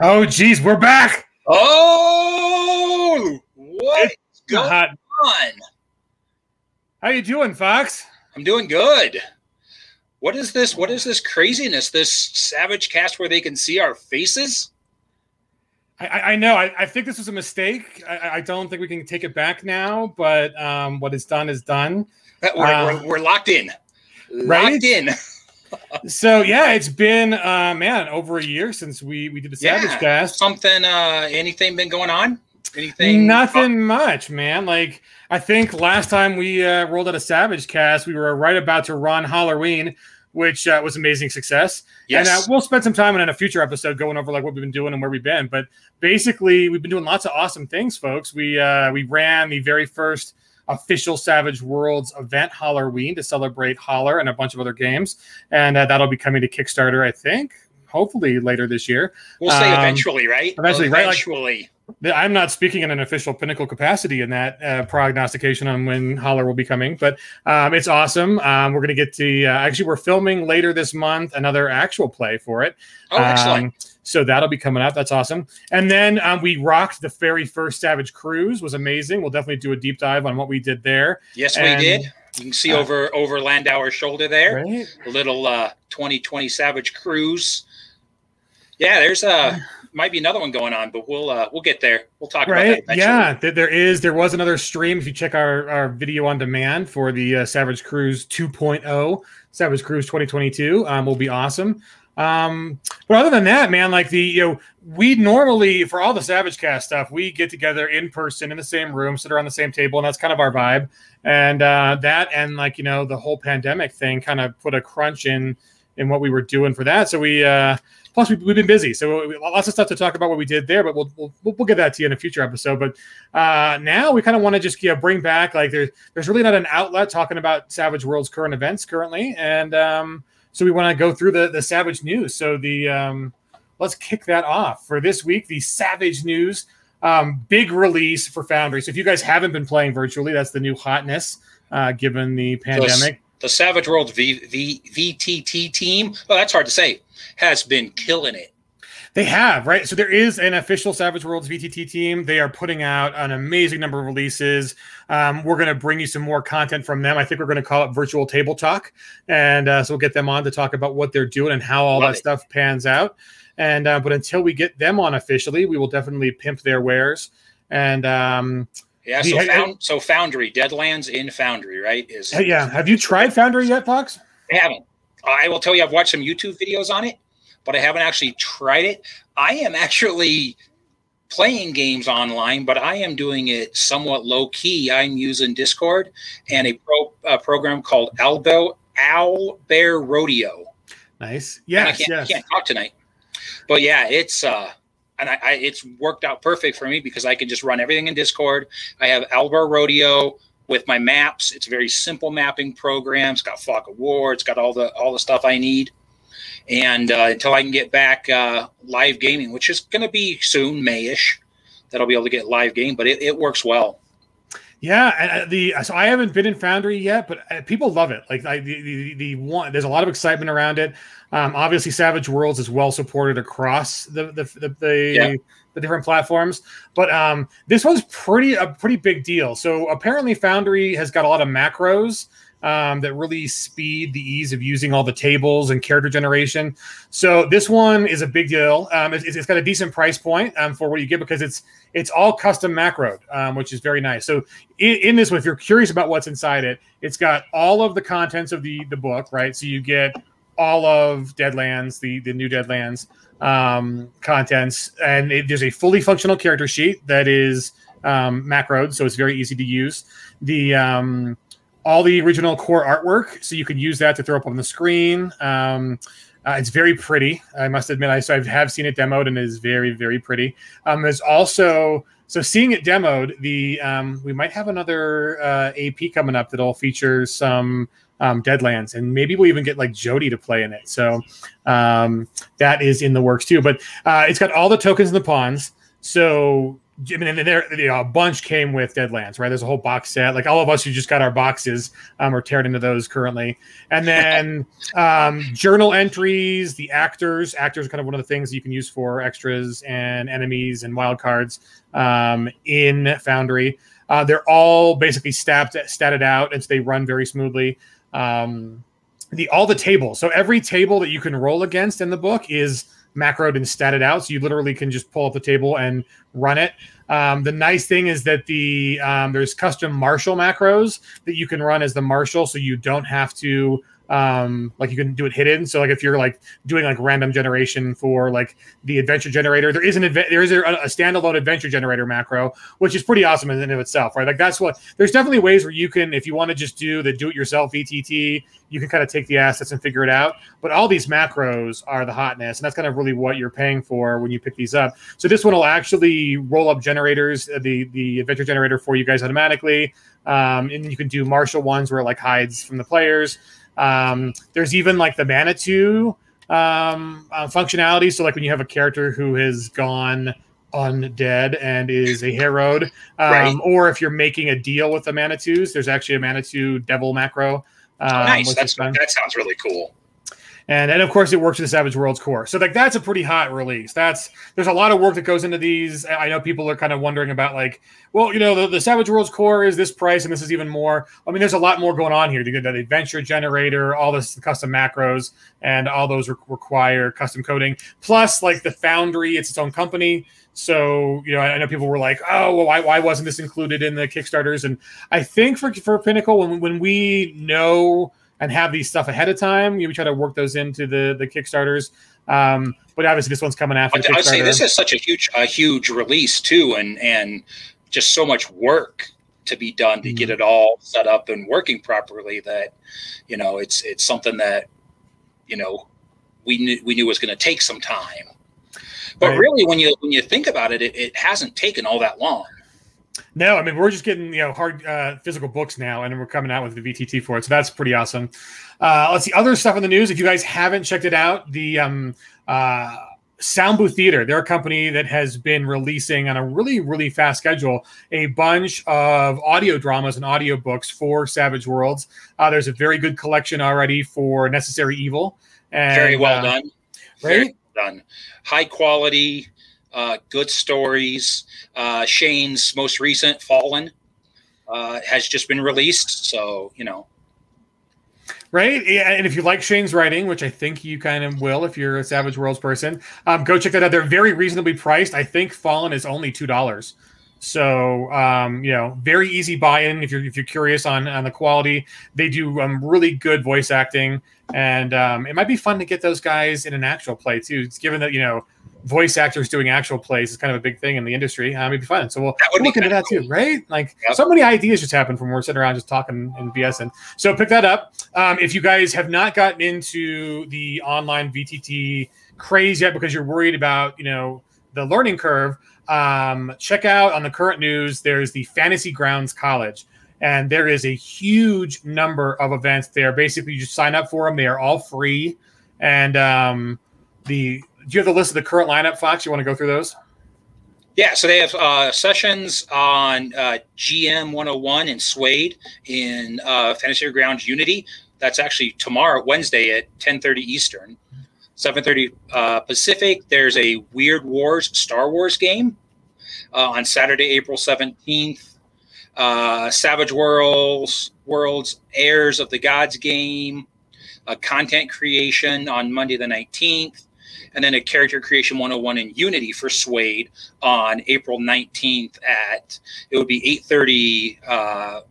Oh, geez, we're back. Oh, what's going on? How you doing, Fox? I'm doing good. What is this? What is this craziness? This SavageCast where they can see our faces? I know. I think this was a mistake. I don't think we can take it back now. But what is done is done. We're locked in. Right? Locked in. So yeah, it's been man, over a year since we did the SavageCast. Something anything been going on? Anything? Nothing much, man. Like I think last time we rolled out a SavageCast, we were right about to run Halloween, which was amazing success. Yes. And we'll spend some time in a future episode going over like what we've been doing and where we've been. But basically, we've been doing lots of awesome things, folks. We ran the very first official Savage Worlds event, Halloween, to celebrate Holler and a bunch of other games. And that'll be coming to Kickstarter, I think, hopefully later this year. We'll say eventually, right? Eventually, right? Eventually. I'm not speaking in an official Pinnacle capacity in that prognostication on when Holler will be coming, but it's awesome. We're going to get to actually, we're filming later this month another actual play for it. Oh, excellent. So that'll be coming up. That's awesome. And then we rocked the very first Savage Cruise. Was amazing. We'll definitely do a deep dive on what we did there. Yes, we did. You can see over Landauer's shoulder there, right? A little 2020 Savage Cruise. Yeah, there's might be another one going on, but we'll get there. We'll talk about that eventually. Yeah, there was another stream. If you check our video on demand for the Savage Cruise 2.0, Savage Cruise 2022, will be awesome. But other than that, man, like we normally, for all the SavageCast stuff, we get together in person in the same room, sit around the same table, and that's kind of our vibe. And that and like the whole pandemic thing kind of put a crunch in what we were doing for that. So plus we've been busy, so lots of stuff to talk about what we did there. But we'll get that to you in a future episode. But now we kind of want to just bring back, like there's really not an outlet talking about Savage World's current events currently, and so we want to go through the Savage news. So let's kick that off for this week. The Savage news, big release for Foundry. So if you guys haven't been playing virtually, that's the new hotness given the pandemic. The Savage World VTT team, oh, that's hard to say, has been killing it. They have, right? So there is an official Savage Worlds VTT team. They are putting out an amazing number of releases. We're going to bring you some more content from them. I think we're going to call it Virtual Table Talk. And so we'll get them on to talk about what they're doing and how all that stuff pans out. And but until we get them on officially, we will definitely pimp their wares. And so Foundry, Deadlands in Foundry, right? Have you tried Foundry yet, Fox? I haven't. I will tell you, I've watched some YouTube videos on it, but I haven't actually tried it. I am actually playing games online, but I am doing it somewhat low key. I'm using Discord and a program called Owlbear Rodeo. Nice. Yeah. I can't talk tonight, but yeah, it's it's worked out perfect for me because I can just run everything in Discord. I have Owlbear Rodeo with my maps. It's a very simple mapping program. It's got Flock of War. It's got all the stuff I need. And until I can get back live gaming, which is going to be soon, May-ish, that I'll be able to get live game. But it works well. Yeah, so I haven't been in Foundry yet, but people love it. Like there's a lot of excitement around it. Obviously, Savage Worlds is well supported across the different platforms, but this one's a pretty big deal. So apparently, Foundry has got a lot of macros that really speed the ease of using all the tables and character generation. So this one is a big deal. It's got a decent price point for what you get because it's all custom macroed, which is very nice. So in this one, if you're curious about what's inside it, it's got all of the contents of the book, right? So you get all of Deadlands, the new Deadlands contents, and there's a fully functional character sheet that is macroed, so it's very easy to use. All the original core artwork, so you can use that to throw up on the screen. It's very pretty. I must admit, I have seen it demoed, and it is very, very pretty. There's also, so seeing it demoed, we might have another AP coming up that'll feature some Deadlands, and maybe we'll even get like Jody to play in it. So that is in the works too. But it's got all the tokens and the pawns. So I mean, and there, a bunch came with Deadlands, right? There's a whole box set. Like all of us who just got our boxes are tearing into those currently. And then journal entries, the actors. Actors are kind of one of the things you can use for extras and enemies and wild cards in Foundry. They're all basically statted out, and so they run very smoothly. All the tables. So every table that you can roll against in the book is macroed and statted out, so you literally can just pull up the table and run it. The nice thing is that there's custom marshal macros that you can run as the marshal, so you don't have to like you can do it hidden. So like if you're like doing like random generation for like the adventure generator, there is a standalone adventure generator macro, which is pretty awesome in and of itself, right? Like there's definitely ways where you can, if you want to just do the do-it-yourself VTT, you can kind of take the assets and figure it out. But all these macros are the hotness, and that's kind of really what you're paying for when you pick these up. So this one will actually roll up generators, the adventure generator for you guys automatically, and you can do martial ones where it like hides from the players. There's even like the Manitou functionality. So like when you have a character who has gone undead and is a herod, right. Or if you're making a deal with the Manitous, there's actually a Manitou devil macro. Nice. That sounds really cool. And of course, it works with the Savage Worlds core. So like that's a pretty hot release. There's a lot of work that goes into these. I know people are kind of wondering about like, well, you know, the Savage Worlds core is this price, and this is even more. I mean, there's a lot more going on here. You get the adventure generator, all this custom macros, and all those require custom coding. Plus, like the Foundry, it's its own company. So, you know, I know people were like, oh, well, why wasn't this included in the Kickstarters? And I think for Pinnacle, when we know and have these stuff ahead of time, we try to work those into the Kickstarters. But obviously, this one's coming after. I'd say this is such a huge release too, and just so much work to be done to get it all set up and working properly. That, you know, it's something that, you know, we knew was going to take some time. But right. Really, when you think about it, it hasn't taken all that long. No, I mean, we're just getting, you know, hard physical books now, and we're coming out with the VTT for it. So that's pretty awesome. Let's see, other stuff in the news. If you guys haven't checked it out, the Sound Booth Theater, they're a company that has been releasing on a really, really fast schedule a bunch of audio dramas and audio books for Savage Worlds. There's a very good collection already for Necessary Evil. And, very well done. Right? Very well done. High quality. Good stories. Shane's most recent, Fallen, has just been released. So, you know. Right. Yeah, and if you like Shane's writing, which I think you kind of will if you're a Savage Worlds person, go check that out. They're very reasonably priced. I think Fallen is only $2. So, you know, very easy buy-in if you're curious on the quality. They do really good voice acting, and it might be fun to get those guys in an actual play too. It's given that, you know, voice actors doing actual plays is kind of a big thing in the industry. It'd be fun. So we'll look into that too, right? Like so many ideas just happen from we're sitting around just talking and BSing. So pick that up. If you guys have not gotten into the online VTT craze yet because you're worried about, you know, the learning curve, check out on the current news. There's the Fantasy Grounds College, and there is a huge number of events there. Basically, you just sign up for them. They are all free. And do you have the list of the current lineup, Fox? You want to go through those? Yeah, so they have sessions on GM 101 and Suede in Fantasy Grounds Unity. That's actually tomorrow, Wednesday at 10:30 Eastern, 7:30 Pacific. There's a Weird Wars Star Wars game on Saturday, April 17th. Savage Worlds Heirs of the Gods game. Content creation on Monday the 19th. And then a Character Creation 101 in Unity for Suede on April 19th it would be 8:30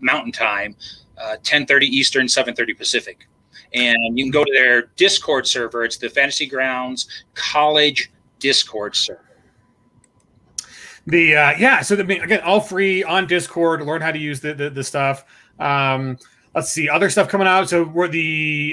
Mountain Time, 10:30 Eastern, 7:30 Pacific. And you can go to their Discord server. It's the Fantasy Grounds College Discord server. So again, all free on Discord to learn how to use the stuff. Let's see, other stuff coming out. So we're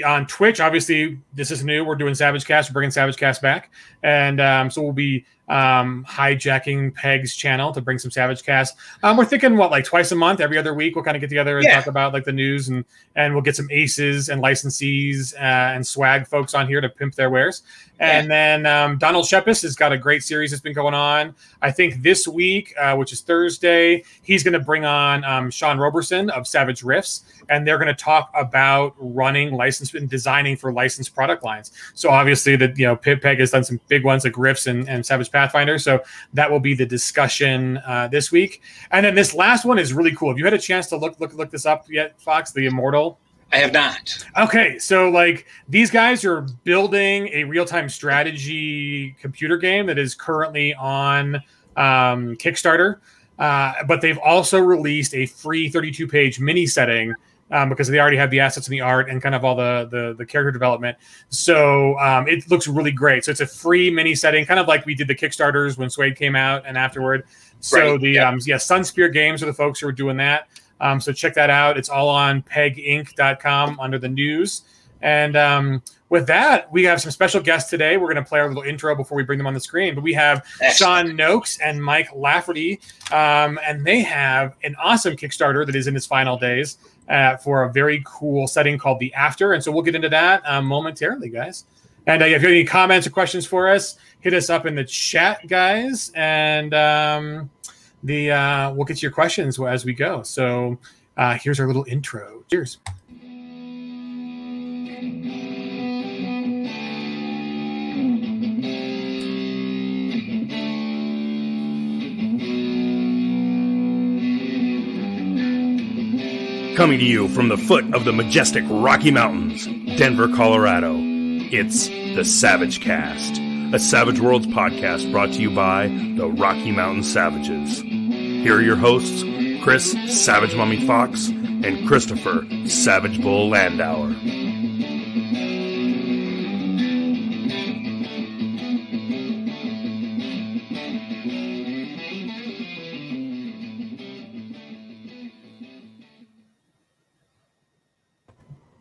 on Twitch. Obviously, this is new. We're doing SavageCast. We're bringing SavageCast back, and so we'll be hijacking Peg's channel to bring some SavageCast. We're thinking like twice a month, every other week. We'll kind of get together and talk about like the news, and we'll get some aces and licensees and swag folks on here to pimp their wares. And then Donald Shepis has got a great series that's been going on. I think this week, which is Thursday, he's going to bring on Sean Roberson of Savage Riffs, and they're going to talk about running license and designing for licensed product lines. So obviously, Peg has done some big ones like Riffs and Savage Pathfinder. So that will be the discussion this week. And then this last one is really cool. Have you had a chance to look this up yet, Fox? The Immortal? I have not. Okay, so like these guys are building a real-time strategy computer game that is currently on Kickstarter, but they've also released a free 32-page mini setting because they already have the assets and the art and kind of all the character development. So it looks really great. So it's a free mini setting, kind of like we did the Kickstarters when Suede came out and afterward. So Sunspear Games are the folks who are doing that. So check that out. It's all on peginc.com under the news. And with that, we have some special guests today. We're going to play our little intro before we bring them on the screen. But we have Sean Nokes and Mike Lafferty, and they have an awesome Kickstarter that is in its final days for a very cool setting called The After. And so we'll get into that momentarily, guys. And if you have any comments or questions for us, hit us up in the chat, guys. And we'll get to your questions as we go. So here's our little intro. Cheers. Coming to you from the foot of the majestic Rocky Mountains, Denver, Colorado, it's the SavageCast, a Savage Worlds podcast brought to you by the Rocky Mountain Savages. Here are your hosts, Chris Savage Mummy Fox and Christopher Savage Bull Landauer.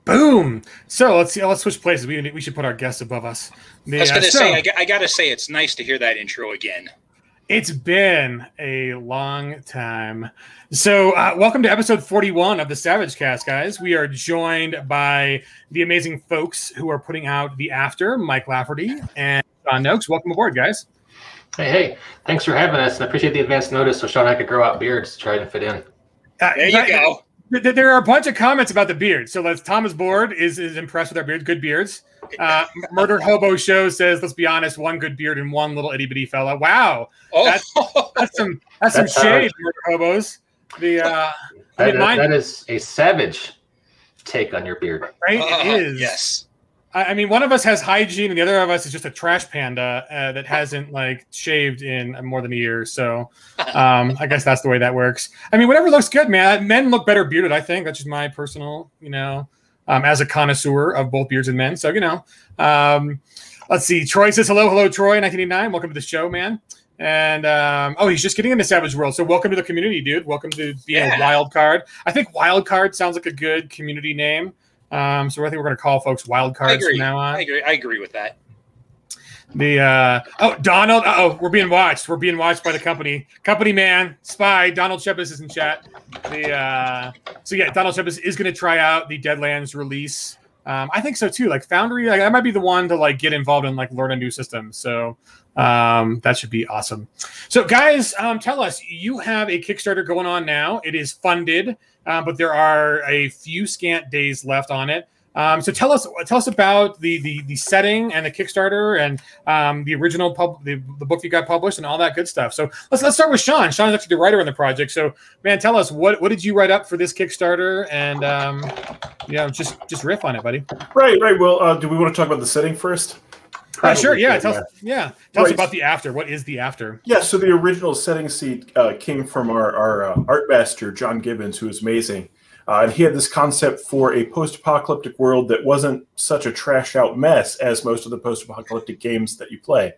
Boom. So let's switch places. We should put our guests above us. I was going to say, I got to say, it's nice to hear that intro again. It's been a long time. So welcome to episode 41 of the SavageCast, guys. We are joined by the amazing folks who are putting out The After, Mike Lafferty and Sean Nokes. Welcome aboard, guys. Hey. Thanks for having us. And I appreciate the advance notice so Sean and I could grow out beards to try to fit in. There you go. There are a bunch of comments about the beard. So Thomas Board is impressed with our beards. Good beards. Murder Hobo Show says, let's be honest, one good beard and one little itty bitty fella. Wow. That's some shade, Murder Hobos. That is a savage take on your beard. Right? It is. Yes. I mean, one of us has hygiene and the other of us is just a trash panda that hasn't shaved in more than a year. So I guess that's the way that works. I mean, whatever looks good, man. Men look better bearded, I think. That's just my personal, as a connoisseur of both beards and men. So, let's see. Troy says, hello, Troy, 1989. Welcome to the show, man. And he's just getting into Savage World. So welcome to the community, dude. Welcome to being a wild card. I think wild card sounds like a good community name. So I think we're going to call folks wild cards from now on. I agree with that. Donald. We're being watched. We're being watched by the company. Company man, spy. Donald Shepis is in chat. Donald Shepis is going to try out the Deadlands release. I think so too. Like Foundry, I might be the one to get involved in learn a new system. So that should be awesome. So guys, tell us, you have a Kickstarter going on now. It is funded, but there are a few scant days left on it. So tell us about the setting and the Kickstarter and the original the book you got published and all that good stuff. So let's start with Sean. Sean is actually the writer on the project. So man, tell us what did you write up for this Kickstarter, and just riff on it, buddy. Right. Well, do we want to talk about the setting first? Sure. Yeah. Tell us about The After. What is The After? Yeah. So the original setting seed came from our art master, John Gibbons, who is amazing. And he had this concept for a post-apocalyptic world that wasn't such a trashed-out mess as most of the post-apocalyptic games that you play.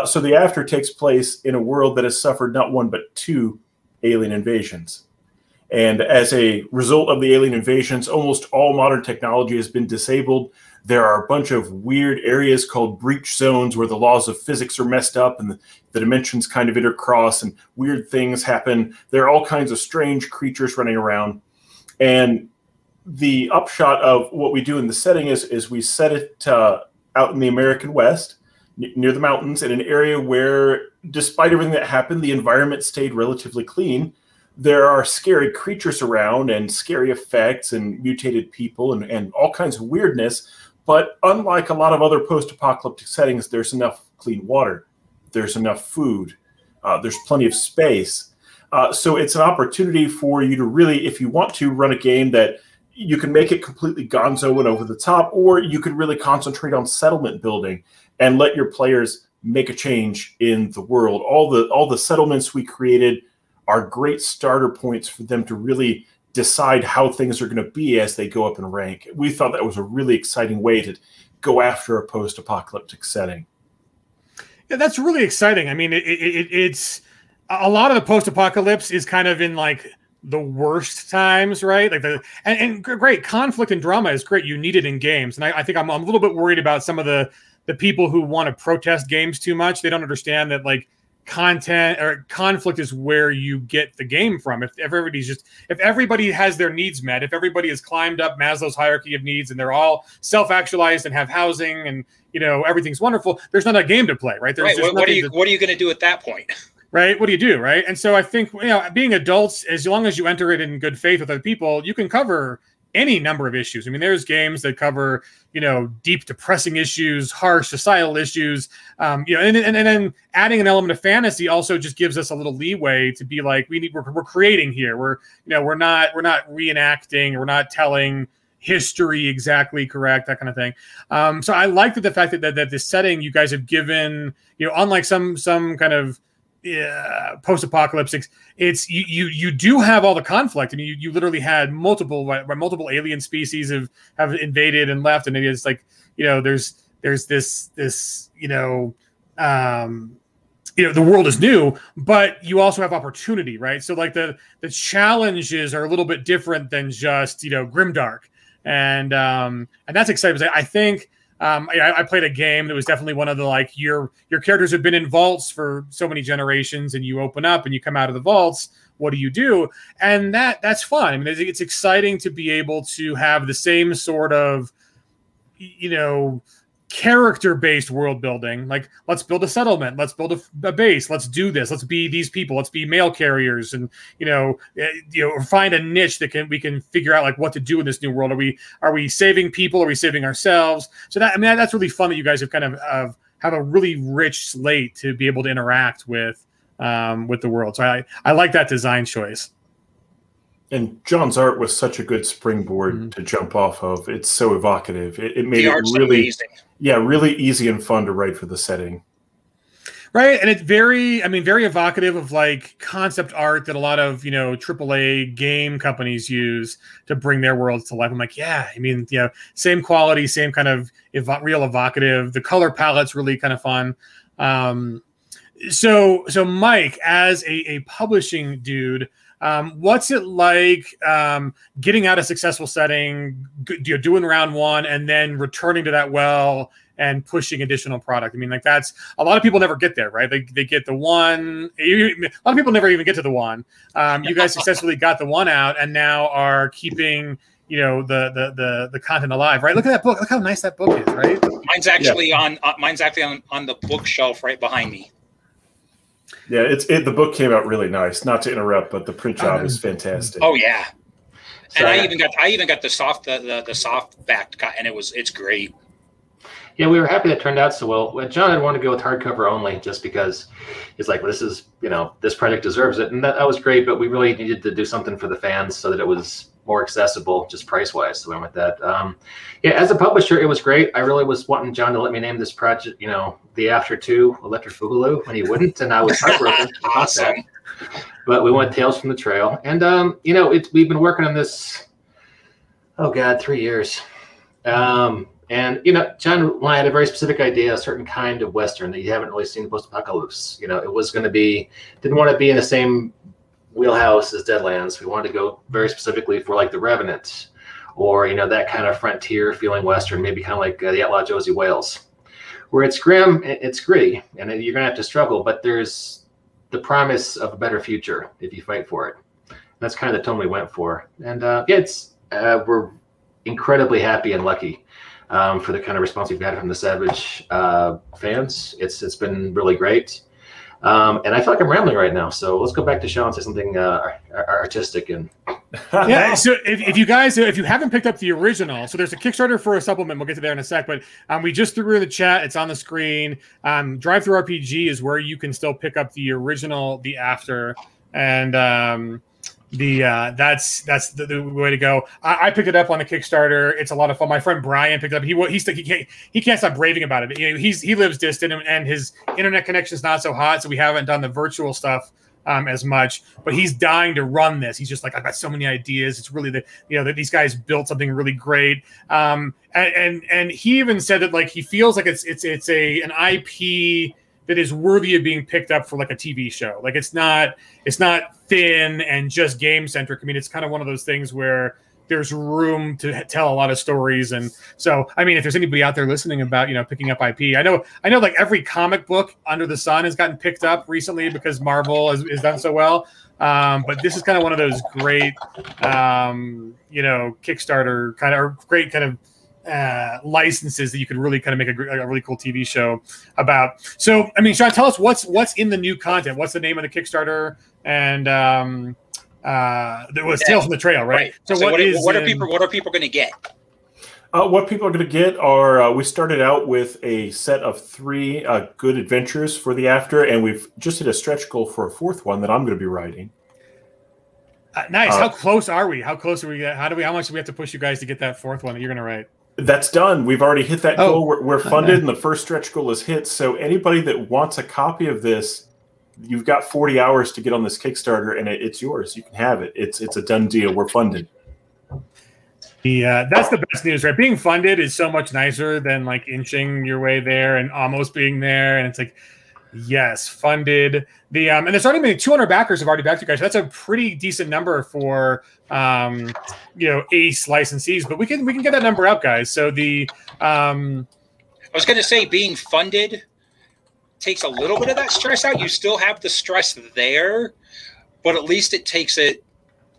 So The After takes place in a world that has suffered not one but two alien invasions. And as a result of the alien invasions, almost all modern technology has been disabled. There are a bunch of weird areas called breach zones where the laws of physics are messed up and the dimensions kind of intercross and weird things happen. There are all kinds of strange creatures running around. And the upshot of what we do in the setting is we set it out in the American West, near the mountains, in an area where, despite everything that happened, the environment stayed relatively clean. There are scary creatures around and scary effects and mutated people and all kinds of weirdness. But unlike a lot of other post-apocalyptic settings, there's enough clean water. There's enough food. There's plenty of space. So it's an opportunity for you to really, if you want to, run a game that you can make it completely gonzo and over the top, or you could really concentrate on settlement building and let your players make a change in the world. All the settlements we created are great starter points for them to really decide how things are going to be as they go up in rank. We thought that was a really exciting way to go after a post-apocalyptic setting. Yeah, that's really exciting. I mean, it's a lot of the post-apocalypse is kind of in like the worst times, right? Like and great conflict and drama is great. You need it in games. And I think I'm a little bit worried about some of the people who want to protest games too much. They don't understand that like content or conflict is where you get the game from. If everybody has their needs met, if everybody has climbed up Maslow's hierarchy of needs and they're all self-actualized and have housing and, you know, everything's wonderful, there's not a game to play, right? Right. What are you going to do at that point? Right. What do you do? Right. And so I think, you know, being adults, as long as you enter it in good faith with other people, you can cover any number of issues. I mean, there's games that cover, you know, deep, depressing issues, harsh societal issues, you know, and then adding an element of fantasy also just gives us a little leeway to be like, we're creating here. We're not reenacting, we're not telling history exactly correct, that kind of thing. So I like the fact that the setting you guys have given, you know, unlike some kind of post-apocalyptic, it's you do have all the conflict. I mean, you literally had multiple alien species have invaded and left, and it is like, you know, there's this the world is new, but you also have opportunity, right? So like the challenges are a little bit different than just, you know, grimdark, and that's exciting because I think. I played a game that was definitely one of the, like, your characters have been in vaults for so many generations, and you open up and you come out of the vaults. What do you do? And that's fun. I mean, it's exciting to be able to have the same sort of, you know, character-based world building. Like, let's build a settlement, let's build a base, let's do this, let's be these people, let's be mail carriers, and find a niche that we can figure out like what to do in this new world. Are we saving people? Are we saving ourselves? So that's really fun that you guys have kind of have a really rich slate to be able to interact with the world. So I like that design choice. And John's art was such a good springboard to jump off of. It's so evocative. It made it really amazing. Yeah, really easy and fun to write for the setting. Right, and it's very evocative of like concept art that a lot of, you know, AAA game companies use to bring their worlds to life. I'm like, yeah, I mean, you know, same quality, same kind of real evocative. The color palette's really kind of fun. So Mike, as a publishing dude, what's it like getting out a successful setting, doing round one, and then returning to that well and pushing additional product? I mean, like, that's a lot of people never get there, right? They get the one. A lot of people never even get to the one. You guys successfully got the one out, and now are keeping, you know, the content alive, right? Look at that book. Look how nice that book is, right? Mine's actually on the bookshelf right behind me. Yeah, the book came out really nice. Not to interrupt, but the print job is fantastic. Oh yeah, and I even got the soft backed cut, and it's great. Yeah, we were happy that turned out so well. John had wanted to go with hardcover only, just because he's like, well, this is, you know, this project deserves it, and that was great. But we really needed to do something for the fans so that it was more accessible, just price-wise. So we went with that. Yeah, as a publisher, it was great. I really was wanting John to let me name this project, you know, The After 2 Electric Boogaloo, and he wouldn't, and I was heartbroken about Awesome. that. But we went Tales from the Trail, and you know, we've been working on this, 3 years. And you know, John and I had a very specific idea, a certain kind of Western that you haven't really seen post-apocalypse. You know, it was going to be, didn't want to be in the same wheelhouse is Deadlands. We wanted to go very specifically for like the Revenant, or that kind of frontier feeling Western, maybe kind of like the Outlaw Josie Wales, where it's grim, it's gritty, and you're gonna have to struggle, but there's the promise of a better future if you fight for it. That's kind of the tone we went for, and we're incredibly happy and lucky for the kind of response we've had from the Savage fans. It's been really great. And I feel like I'm rambling right now, so let's go back to Sean and say something artistic. And yeah, so if you haven't picked up the original, so there's a Kickstarter for a supplement. We'll get to there in a sec, but we just threw in the chat. It's on the screen. Drive Through RPG is where you can still pick up the original, the After, and that's the way to go. I picked it up on a Kickstarter. It's a lot of fun. My friend Brian picked it up. He can't stop raving about it. He lives distant and his internet connection is not so hot, so we haven't done the virtual stuff as much. But he's dying to run this. He's just like, I've got so many ideas. It's really that these guys built something really great. And he even said that like he feels like it's an IP that is worthy of being picked up for like a TV show. Like it's not thin and just game centric. I mean, it's kind of one of those things where there's room to tell a lot of stories. And so, I mean, if there's anybody out there listening about, picking up IP, I know like every comic book under the sun has gotten picked up recently because Marvel has done so well. But this is kind of one of those great, Kickstarter kind of, or great kind of, licenses that you could really kind of make a really cool TV show about. So, I mean, Sean, tell us what's in the new content. What's the name of the Kickstarter? And there was Tales from the Trail, right? So what are people going to get? What people are going to get are we started out with a set of 3 good adventures for the After, and we've just hit a stretch goal for a 4th one that I'm going to be writing. Nice. How close are we? How close are we? How much do we have to push you guys to get that 4th one that you're going to write? That's done. We've already hit that goal. We're funded, and the first stretch goal is hit. So anybody that wants a copy of this, you've got 40 hours to get on this Kickstarter, and it's yours. You can have it. It's a done deal. We're funded. That's the best news, right? Being funded is so much nicer than like inching your way there and almost being there. And it's like, yes, funded. And there's already been 200 backers have already backed you guys. That's a pretty decent number for ace licensees, but we can get that number up, guys. So I was going to say, being funded takes a little bit of that stress out. You still have the stress there, but at least it takes it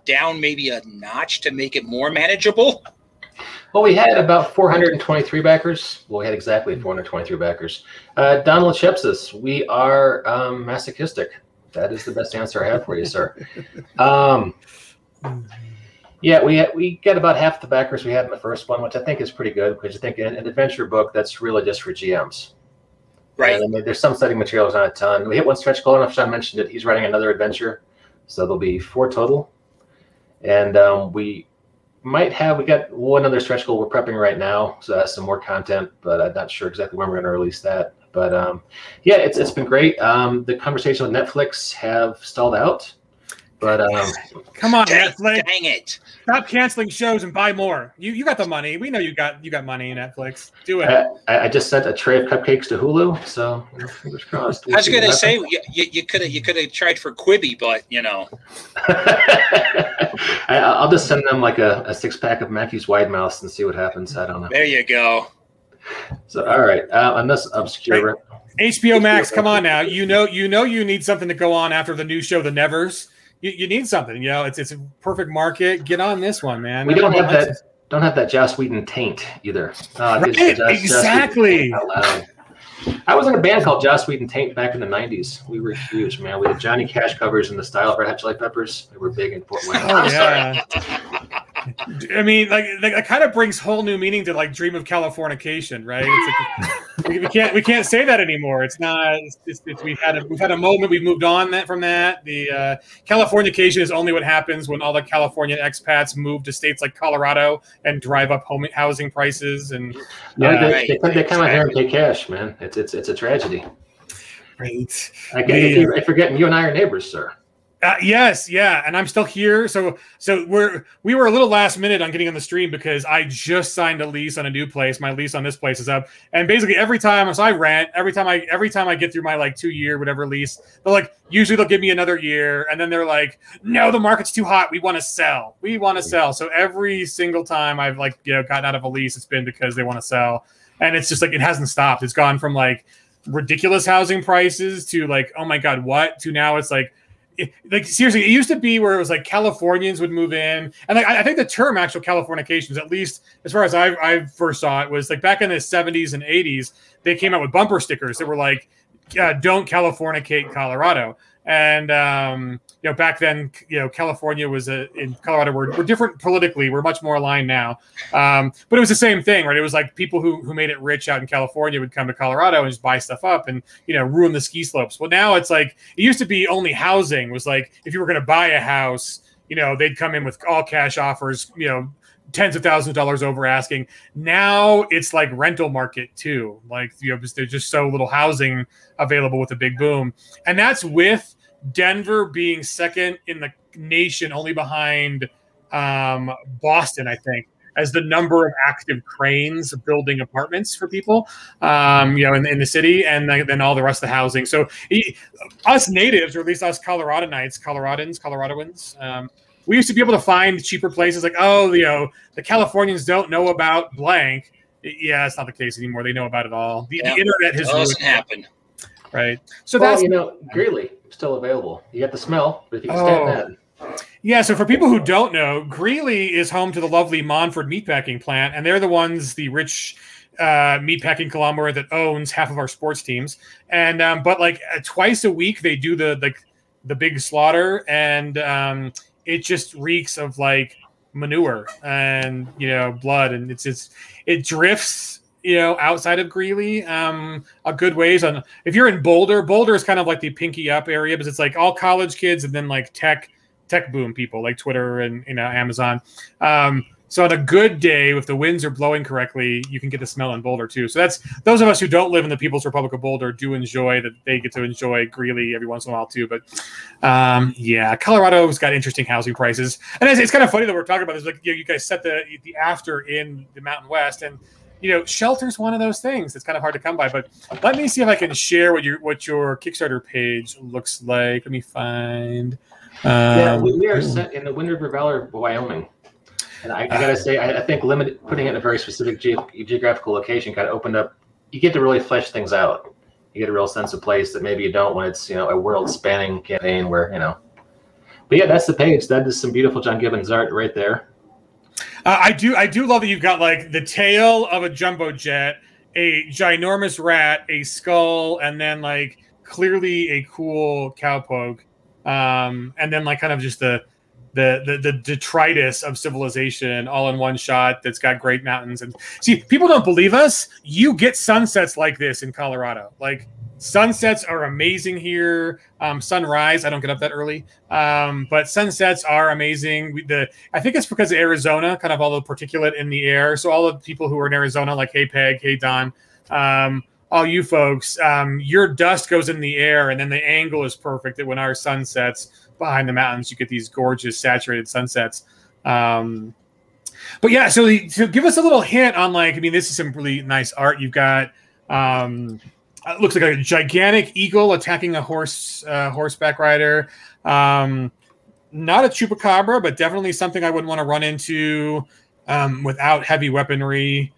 down maybe a notch to make it more manageable. Well, we had about 423 backers. Well, we had exactly 423 backers. Donald Shepsis, we are masochistic. That is the best answer I have for you, sir. Yeah, we get about half the backers we had in the first one, which I think is pretty good, because I think an adventure book, that's really just for GMs. Right. And there's some setting materials, not a ton. We hit one stretch goal, and if Sean mentioned it, he's writing another adventure. So there'll be 4 total. And we got one other stretch goal we're prepping right now, so that's some more content, but I'm not sure exactly when we're going to release that. But yeah, it's been great. The conversation with Netflix have stalled out, but come on, Netflix! Dang it! Stop canceling shows and buy more. You got the money. We know you got money, Netflix. Do it. I just sent a tray of cupcakes to Hulu, so fingers crossed. I was going to say you could have tried for Quibi, but I'll just send them like a 6-pack of Matthew's Wide Mouths and see what happens. I don't know. There you go. So all right, on this obscure HBO Max, come on now. You need something to go on after the new show, The Nevers. You need something. It's a perfect market. Get on this one, man. We don't have that Joss Whedon taint either. Right, exactly. I was in a band called Joss Whedon Taint back in the 90s. We were huge, man. We had Johnny Cash covers in the style of Red Hot Chili Peppers. They were big in Fort Wayne. Oh, yeah. I mean, like that kind of brings whole new meaning to like Dream of Californication, right? It's like, we can't say that anymore. It's not. We've had a moment. We've moved on from that. The Californication is only what happens when all the Californian expats move to states like Colorado and drive up housing prices. And they come out here and pay cash, man. It's a tragedy. Right. I forget you and I are neighbors, sir. Yes, yeah, and I'm still here. So we were a little last minute on getting on the stream because I just signed a lease on a new place. My lease on this place is up, and basically every time, so I rent. Every time I get through my like 2-year whatever lease, they're like, usually they'll give me another year, and then they're like, no, the market's too hot. We want to sell. We want to sell. So every single time I've like gotten out of a lease, it's been because they want to sell, and it's just like it hasn't stopped. It's gone from like ridiculous housing prices to like, oh my god, what, to now it's like seriously, it used to be where it was like Californians would move in, and like I think the term "actual Californications," at least as far as I first saw it, was like back in the 70s and 80s. They came out with bumper stickers that were like, "Don't Californicate Colorado." And back then, California was in Colorado we're different politically. We're much more aligned now, but it was the same thing, right? It was like people who made it rich out in California would come to Colorado and just buy stuff up and ruin the ski slopes. Well, now it's like it used to be only housing was like if you were going to buy a house, they'd come in with all cash offers, tens of thousands of dollars over asking. Now it's like rental market too. Like there's just so little housing available with a big boom, and that's with Denver being second in the nation, only behind Boston, I think, as the number of active cranes building apartments for people, in the city, and then all the rest of the housing. So us natives, or at least us Coloradonites, Coloradoans, we used to be able to find cheaper places like, the Calefornians don't know about blank. Yeah, it's not the case anymore. They know about it all. The internet has doesn't happen. Right. So that's Greeley still available. You get the smell, but if you can stand that. Yeah, so for people who don't know, Greeley is home to the lovely Monford meatpacking plant, and they're the rich meatpacking conglomerate that owns half of our sports teams. And but like twice a week they do the big slaughter, and it just reeks of like manure and blood, and it drifts outside of Greeley a good ways. On if you're in Boulder is kind of like the pinky up area, because it's like all college kids and then like tech boom people like Twitter and Amazon. So on a good day, if the winds are blowing correctly, you can get the smell in Boulder too. So that's those of us who don't live in the People's Republic of Boulder do enjoy that. They get to enjoy Greeley every once in a while too. But Colorado's got interesting housing prices, and it's kind of funny that we're talking about this. Like you guys set the after in the Mountain West, and shelter's one of those things that's kind of hard to come by. But let me see if I can share what your Kickstarter page looks like. Let me find. We are set in the Wind River Valley, Wyoming. And I gotta say, I think putting it in a very specific geographical location kind of opened up. You get to really flesh things out. You get a real sense of place that maybe you don't when it's a world-spanning campaign where But yeah, that's the page. That is some beautiful John Gibbons art right there. I do love that you've got like the tail of a jumbo jet, a ginormous rat, a skull, and then like clearly a cool cowpoke, and then like kind of just the detritus of civilization all in one shot. That's got great mountains. And see, people don't believe us. You get sunsets like this in Colorado. Like sunsets are amazing here. Sunrise, I don't get up that early, but sunsets are amazing. I think it's because of Arizona, kind of all the particulate in the air. So all the people who are in Arizona, like hey Peg, hey Don, all you folks, your dust goes in the air, and then the angle is perfect. That when our sun sets behind the mountains, you get these gorgeous saturated sunsets. But yeah, so give us a little hint on this is some really nice art you've got. It looks like a gigantic eagle attacking a horseback rider. Not a chupacabra, but definitely something I wouldn't want to run into without heavy weaponry.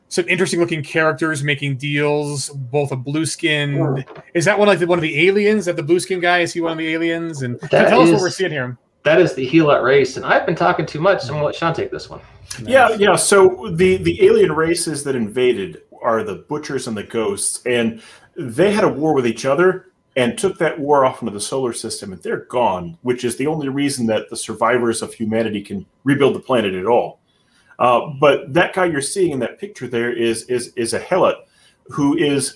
Some interesting looking characters making deals. Both a blue skin. Is that one of the aliens? Is that the blue skin guy? Is he one of the aliens? And tell us what we're seeing here. That is the Helot Race, and I've been talking too much. So I'm gonna let Sean take this one. Nice. Yeah. So the alien races that invaded are the Butchers and the Ghosts, and they had a war with each other and took that war off into the solar system, and they're gone, which is the only reason that the survivors of humanity can rebuild the planet at all. But that guy you're seeing in that picture there is a Helot,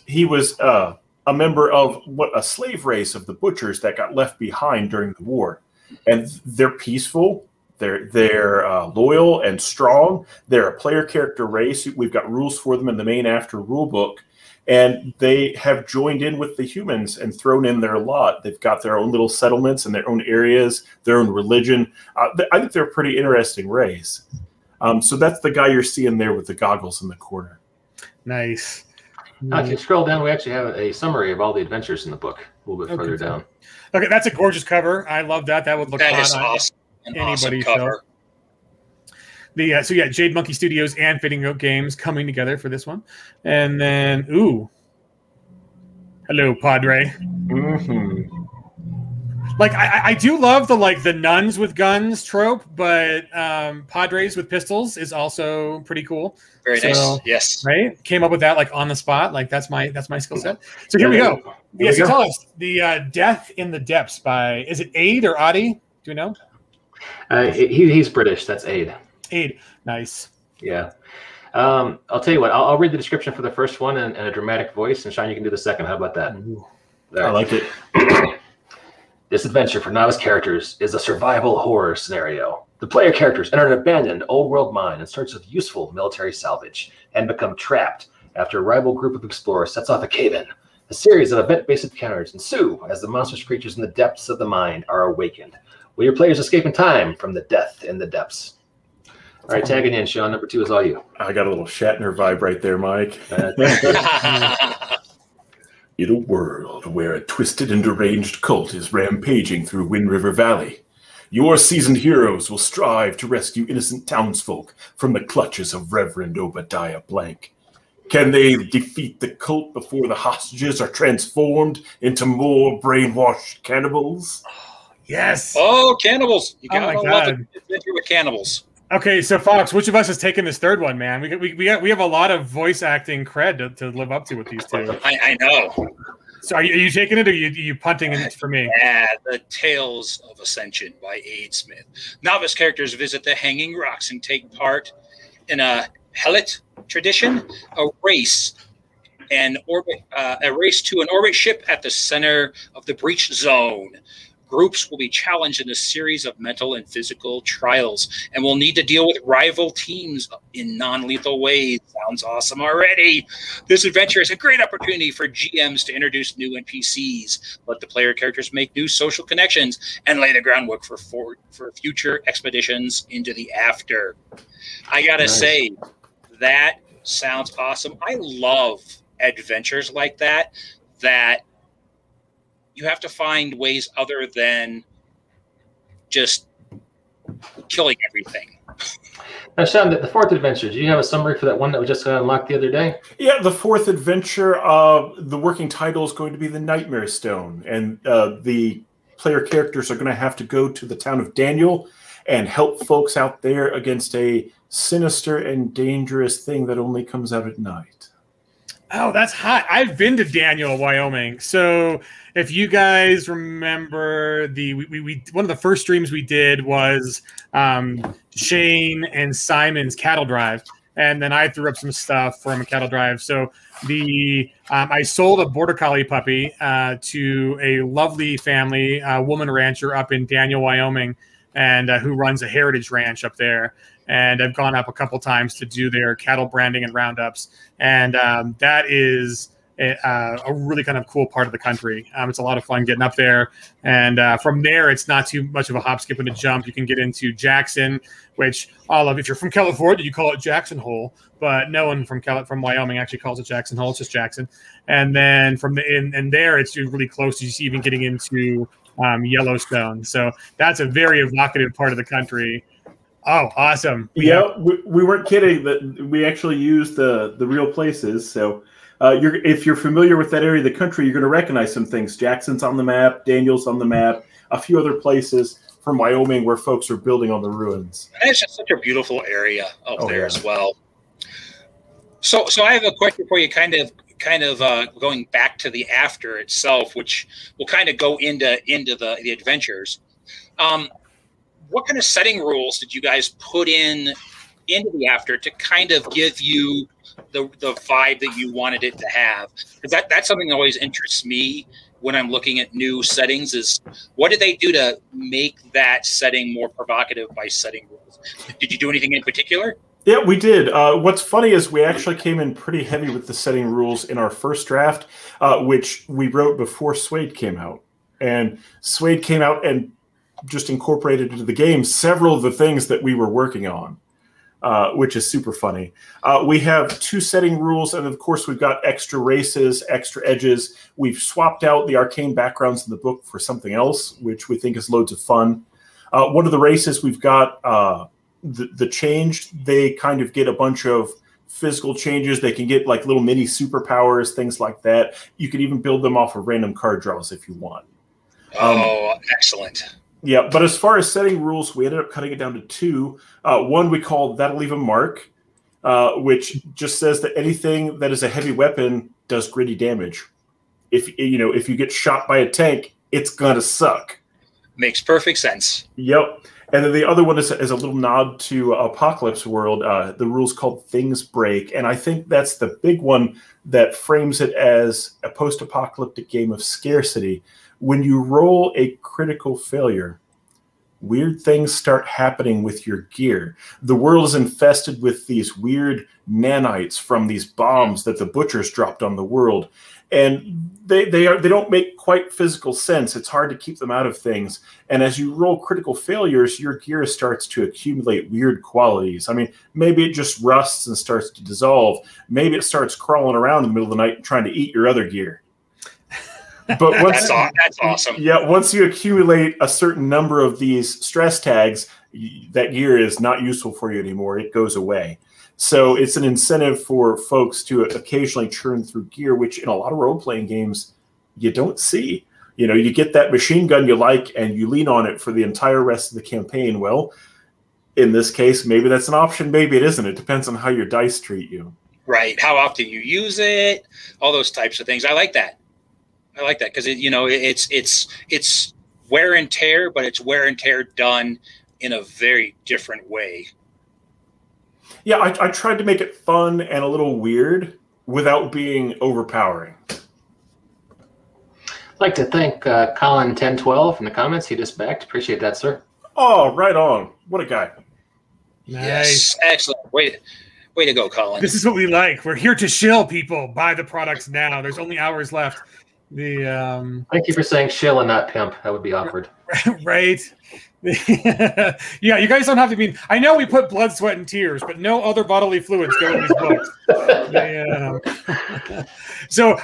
he was a member of a slave race of the Butchers that got left behind during the war, and they're peaceful. They're loyal and strong. They're a player character race. We've got rules for them in the main after rule book, and they have joined in with the humans and thrown in their lot. They've got their own little settlements and their own areas, their own religion. I think they're a pretty interesting race. So that's the guy you're seeing there with the goggles in the corner. Nice. If you scroll down, we actually have a summary of all the adventures in the book a little bit further down. Okay, that's a gorgeous cover. I love that. That would look That fun is on awesome. An awesome anybody's cover. show. So Jade Monkey Studios and Fitting Oak Games coming together for this one. And then, hello, Padre. Mm-hmm. Like, I do love the nuns with guns trope, but Padres with pistols is also pretty cool. Very nice. Yes. Right? Came up with that like on the spot. Like that's my skill set. So here we go. Yes, you tell us the Death in the Depths by, is it Aid or Adi? Do you know? He's British. That's Aid. Aid. Nice. Yeah. I'll tell you what. I'll read the description for the first one in a dramatic voice, and Sean, you can do the second. How about that? Right. I like it. This adventure for novice characters is a survival horror scenario. The player characters enter an abandoned old-world mine in search of useful military salvage and become trapped after a rival group of explorers sets off a cave-in. A series of event-based encounters ensue as the monstrous creatures in the depths of the mine are awakened. Will your players escape in time from the death in the depths? All right, tagging in, Sean. Number 2 is all you. I got a little Shatner vibe right there, Mike. In a world where a twisted and deranged cult is rampaging through Wind River Valley, your seasoned heroes will strive to rescue innocent townsfolk from the clutches of Reverend Obadiah Blank. Can they defeat the cult before the hostages are transformed into more brainwashed cannibals? Yes. Oh, cannibals! You gotta love God. an adventure with cannibals. Okay, so Fox, which of us has taken this third one, man? We have a lot of voice acting cred to live up to with these two. I know. So are you taking it, or are you punting it for me? Yeah, The Tales of Ascension by Aid Smith. Novice characters visit the Hanging Rocks and take part in a Helot tradition, a race to an orbit ship at the center of the breach zone. Groups will be challenged in a series of mental and physical trials and will need to deal with rival teams in non-lethal ways. Sounds awesome already. This adventure is a great opportunity for GMs to introduce new NPCs, let the player characters make new social connections, and lay the groundwork for future expeditions into the after. I gotta say, that sounds awesome. I love adventures like that you have to find ways other than just killing everything. Now, Sean, the fourth adventure, do you have a summary for that one that we just unlocked the other day? Yeah, the fourth adventure, the working title is going to be The Nightmare Stone. And the player characters are going to have to go to the town of Daniel and help folks out there against a sinister and dangerous thing that only comes out at night. Oh, that's hot. I've been to Daniel, Wyoming. So if you guys remember, we one of the first streams we did was Shane and Simon's cattle drive. And then I threw up some stuff from a cattle drive. So I sold a border collie puppy to a lovely family, woman rancher up in Daniel, Wyoming, and who runs a heritage ranch up there. And I've gone up a couple times to do their cattle branding and roundups. And that is a really kind of cool part of the country. It's a lot of fun getting up there. And from there, it's not too much of a hop, skip, and a jump. You can get into Jackson, which if you're from California, you call it Jackson Hole. But no one from Wyoming actually calls it Jackson Hole. It's just Jackson. And then from there, it's really close to even getting into Yellowstone. So that's a very evocative part of the country. Oh, awesome. Yeah, we weren't kidding. That we actually used the real places. So if you're familiar with that area of the country, you're going to recognize some things. Jackson's on the map, Daniel's on the map, a few other plases from Wyoming where folks are building on the ruins. And it's just such a beautiful area up there as well. So I have a question for you, kind of going back to the after itself, which will kind of go into the adventures. What kind of setting rules did you guys put into the after to kind of give you the vibe that you wanted it to have? Because that's something that always interests me when I'm looking at new settings is what did they do to make that setting more provocative by setting rules? Did you do anything in particular? Yeah, we did. What's funny is we actually came in pretty heavy with the setting rules in our first draft, which we wrote before Suede came out. And Suede came out and just incorporated into the game several of the things that we were working on, which is super funny. We have 2 setting rules, and of course we've got extra races, extra edges. We've swapped out the arcane backgrounds in the book for something else, which we think is loads of fun. One of the races we've got the changed, they kind of get a bunch of physical changes. They can get like little mini superpowers, things like that. You could even build them off of random card draws if you want. Excellent. Yeah, but as far as setting rules, we ended up cutting it down to 2. One we call That'll Leave a Mark, which just says that anything that is a heavy weapon does gritty damage. If you get shot by a tank, it's gonna suck. Makes perfect sense. Yep. And then the other one is a little nod to Apocalypse World. The rule's called Things Break, and I think that's the big one that frames it as a post-apocalyptic game of scarcity. When you roll a critical failure, weird things start happening with your gear. The world is infested with these weird nanites from these bombs that the butchers dropped on the world. And they don't make quite physical sense. It's hard to keep them out of things. And as you roll critical failures, your gear starts to accumulate weird qualities. I mean, maybe it just rusts and starts to dissolve. Maybe it starts crawling around in the middle of the night trying to eat your other gear. But That's awesome. Yeah, once you accumulate a certain number of these stress tags, that gear is not useful for you anymore. It goes away. So it's an incentive for folks to occasionally churn through gear, which in a lot of role-playing games you don't see. You get that machine gun you like and you lean on it for the entire rest of the campaign. Well, in this case, maybe that's an option, maybe it isn't. It depends on how your dice treat you. Right. How often you use it, all those types of things. I like that because it's wear and tear, but it's wear and tear done in a very different way. Yeah, I tried to make it fun and a little weird without being overpowering. I'd like to thank Colin1012 in the comments. He just backed. Appreciate that, sir. Oh, right on. What a guy. Nice. Yes, excellent. Way to go, Colin. This is what we like. We're here to shill people. Buy the products now. There's only hours left. Thank you for saying shill and not pimp. That would be awkward. Right. Yeah, you guys don't have to be. I know we put blood, sweat, and tears, but no other bodily fluids go in these books. So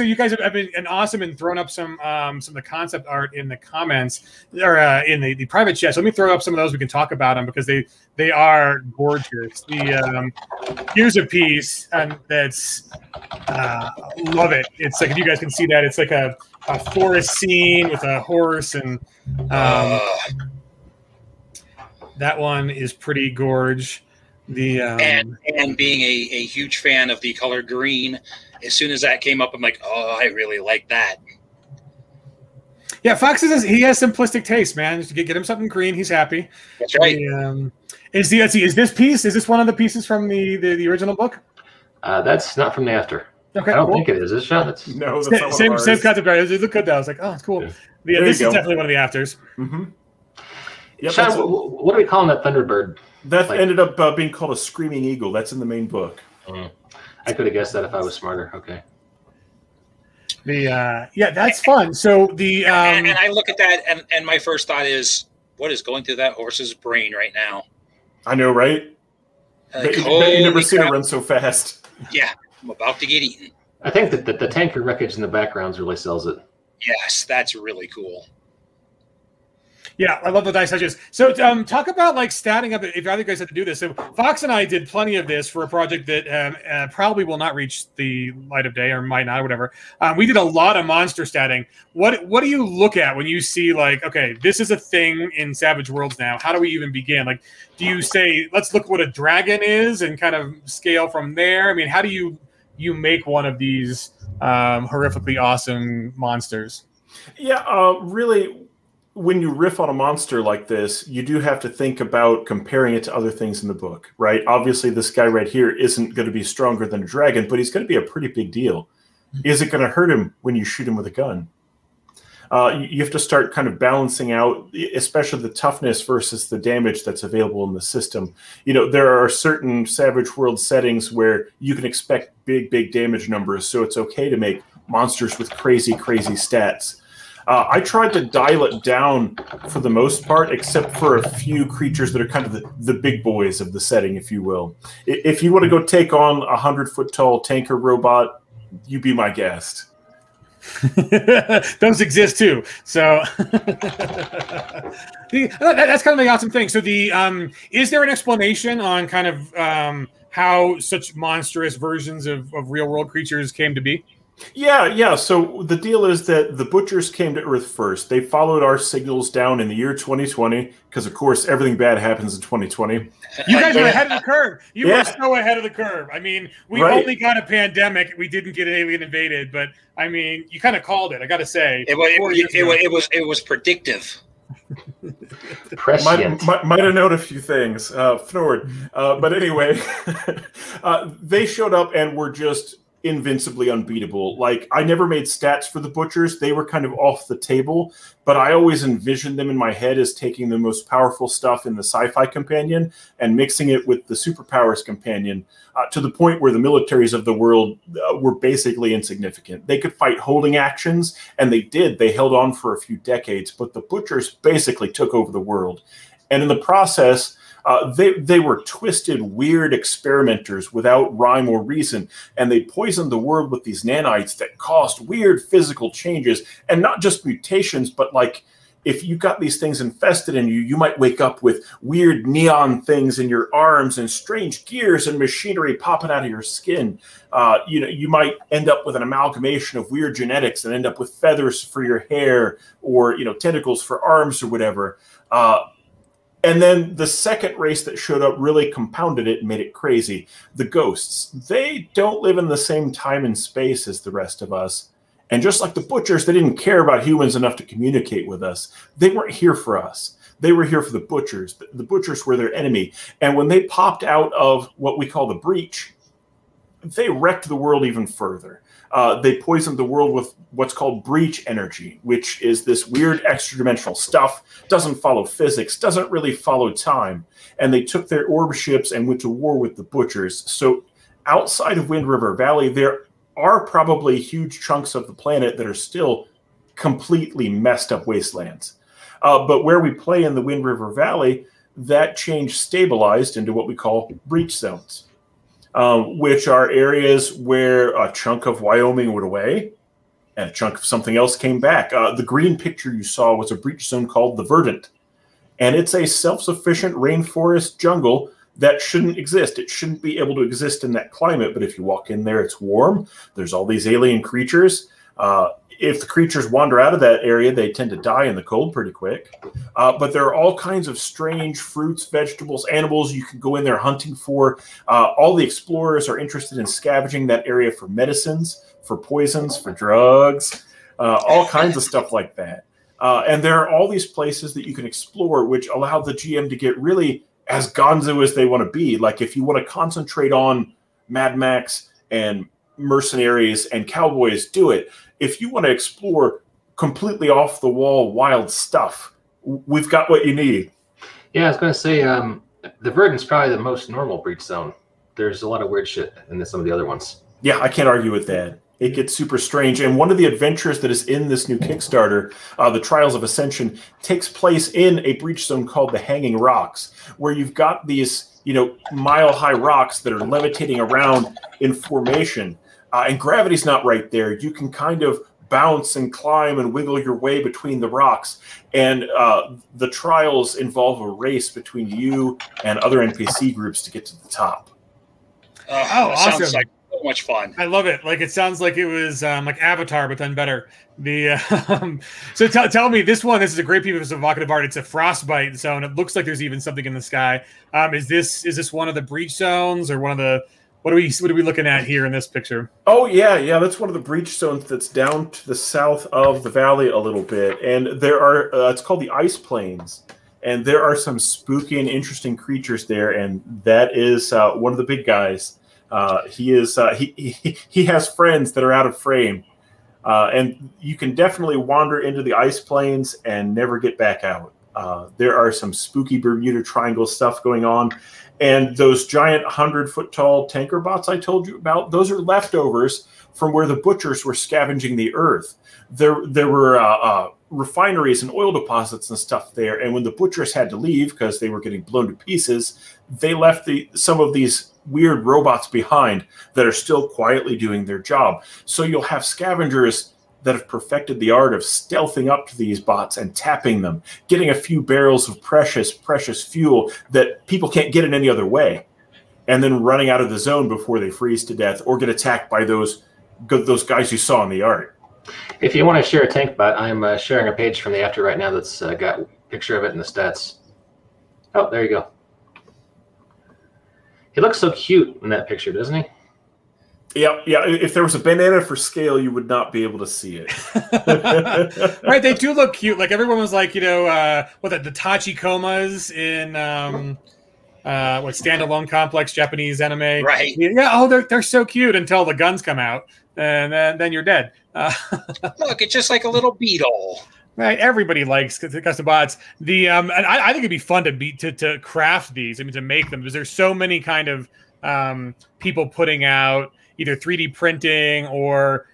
you guys have been awesome and thrown up some of the concept art in the comments or in the private chat. So let me throw up some of those. We can talk about them because they are gorgeous. Here's a piece and that's love it. It's like, if you guys can see that, it's like a forest scene with a horse and that one is pretty gorge. And being a huge fan of the color green, as soon as that came up, I'm like, oh, I really like that. Yeah, Fox he has simplistic taste, man. Just get him something green, he's happy. That's right. Is this one of the pieces from the original book? That's not from the after. Okay, I don't think it is. Is it, Sean? No, that's same concept. Right? It looked good though. I was like, oh, it's cool. Yeah, this is definitely one of the afters. Mm-hmm. Yep, Sean, what are we calling that Thunderbird? That ended up being called a Screaming Eagle. That's in the main book. I could have guessed that if I was smarter. Okay. That's fun. So and I look at that and my first thought is, what is going through that horse's brain right now? I know, right? Like, you never seen it run so fast. Yeah, I'm about to get eaten. I think that the tanker wreckage in the background really sells it. Yes, that's really cool. Yeah, I love the dice touches. So talk about like statting up, if either guys had to do this. So Fox and I did plenty of this for a project that probably will not reach the light of day or might not or whatever. We did a lot of monster statting. What do you look at when you see like, okay, this is a thing in Savage Worlds now. How do we even begin? Like, do you say, let's look what a dragon is and kind of scale from there? I mean, how do you make one of these horrifically awesome monsters? Yeah, really, when you riff on a monster like this, you do have to think about comparing it to other things in the book, right? Obviously, this guy right here isn't going to be stronger than a dragon, but he's going to be a pretty big deal. Is it going to hurt him when you shoot him with a gun? you have to start kind of balancing out, especially the toughness versus the damage that's available in the system. There are certain Savage World settings where you can expect big damage numbers, so it's okay to make monsters with crazy stats. I tried to dial it down for the most part, except for a few creatures that are kind of the big boys of the setting, if you will. If you want to go take on a 100-foot-tall tanker robot, you be my guest. Those exist too. So that's kind of the awesome thing. So is there an explanation on kind of how such monstrous versions of real world creatures came to be? Yeah. So the deal is that the Butchers came to Earth first. They followed our signals down in the year 2020, because of course everything bad happens in 2020. You guys are ahead of the curve. You are so ahead of the curve. I mean, we only got a pandemic. We didn't get an alien invaded, but I mean, you kind of called it. I got to say, it was predictive. Might have known a few things, Fnord. But anyway, they showed up and were just invincibly unbeatable. Like, I never made stats for the Butchers. They were kind of off the table, but I always envisioned them in my head as taking the most powerful stuff in the sci-fi companion and mixing it with the superpowers companion, to the point where the militaries of the world were basically insignificant. They could fight holding actions, and they did. They held on for a few decades, but the Butchers basically took over the world. And in the process, they were twisted, weird experimenters without rhyme or reason, and they poisoned the world with these nanites that caused weird physical changes, and not just mutations, but like, if you got these things infested in you, you might wake up with weird neon things in your arms and strange gears and machinery popping out of your skin. You might end up with an amalgamation of weird genetics and end up with feathers for your hair, or tentacles for arms or whatever. And then the second race that showed up really compounded it and made it crazy. The Ghosts. They don't live in the same time and space as the rest of us. And just like the Butchers, they didn't care about humans enough to communicate with us. They weren't here for us. They were here for the Butchers. The Butchers were their enemy. And when they popped out of what we call the breach, they wrecked the world even further. They poisoned the world with what's called breach energy, which is this weird extra-dimensional stuff, doesn't follow physics, doesn't really follow time. And they took their orb ships and went to war with the Butchers. So outside of Wind River Valley, there are probably huge chunks of the planet that are still completely messed up wastelands. But where we play in the Wind River Valley, that change stabilized into what we call breach zones. Which are areas where a chunk of Wyoming went away and a chunk of something else came back. The green picture you saw was a breach zone called the Verdant. And it's a self-sufficient rainforest jungle that shouldn't exist. It shouldn't be able to exist in that climate, but if you walk in there, it's warm. There's all these alien creatures. If the creatures wander out of that area, they tend to die in the cold pretty quick. But there are all kinds of strange fruits, vegetables, animals you can go in there hunting for. All the explorers are interested in scavenging that area for medicines, for poisons, for drugs, all kinds of stuff like that. And there are all these places that you can explore, which allow the GM to get really as gonzo as they want to be. Like, if you want to concentrate on Mad Max and mercenaries and cowboys, do it. If you want to explore completely off the wall wild stuff, we've got what you need. Yeah, I was going to say, the Verdant's probably the most normal breach zone. There's a lot of weird shit in some of the other ones. Yeah, I can't argue with that. It gets super strange. And one of the adventures that is in this new Kickstarter, the Trials of Ascension, takes place in a breach zone called the Hanging Rocks, where you've got these, mile-high rocks that are levitating around in formation. And gravity's not right there. You can kind of bounce and climb and wiggle your way between the rocks. And the trials involve a race between you and other NPC groups to get to the top. Awesome. Sounds like so much fun. I love it. Like, it sounds like it was like Avatar, but then better. So tell me, this is a great piece of evocative art. It's a frostbite zone. It looks like there's even something in the sky. Is this one of the breach zones, or one of the... What are we looking at here in this picture? Oh, yeah. That's one of the breach zones that's down to the south of the valley a little bit. And there are, it's called the Ice Plains. And there are some spooky and interesting creatures there. And that is one of the big guys. He has friends that are out of frame. And you can definitely wander into the ice plains and never get back out. There are some spooky Bermuda Triangle stuff going on. And those giant 100-foot-tall tanker bots I told you about, those are leftovers from where the butchers were scavenging the earth. There were refineries and oil deposits and stuff there. And when the butchers had to leave because they were getting blown to pieces, they left some of these weird robots behind that are still quietly doing their job. So you'll have scavengers that have perfected the art of stealthing up to these bots and tapping them, getting a few barrels of precious fuel that people can't get in any other way, and then running out of the zone before they freeze to death or get attacked by those guys you saw in the art. If you want to share a tank bot, I'm sharing a page from the after right now that's got a picture of it and the stats. Oh, there you go. He looks so cute in that picture, doesn't he? Yeah. If there was a banana for scale, you would not be able to see it. Right, they do look cute. Like everyone was like, the Tachikomas in Standalone Complex Japanese anime. Right. Yeah. Oh, they're so cute until the guns come out, and then you're dead. Look, it's just like a little beetle. Right, everybody likes custom bots. And I think it'd be fun to craft these. I mean, to make them, because there's so many kind of people putting out either 3D printing or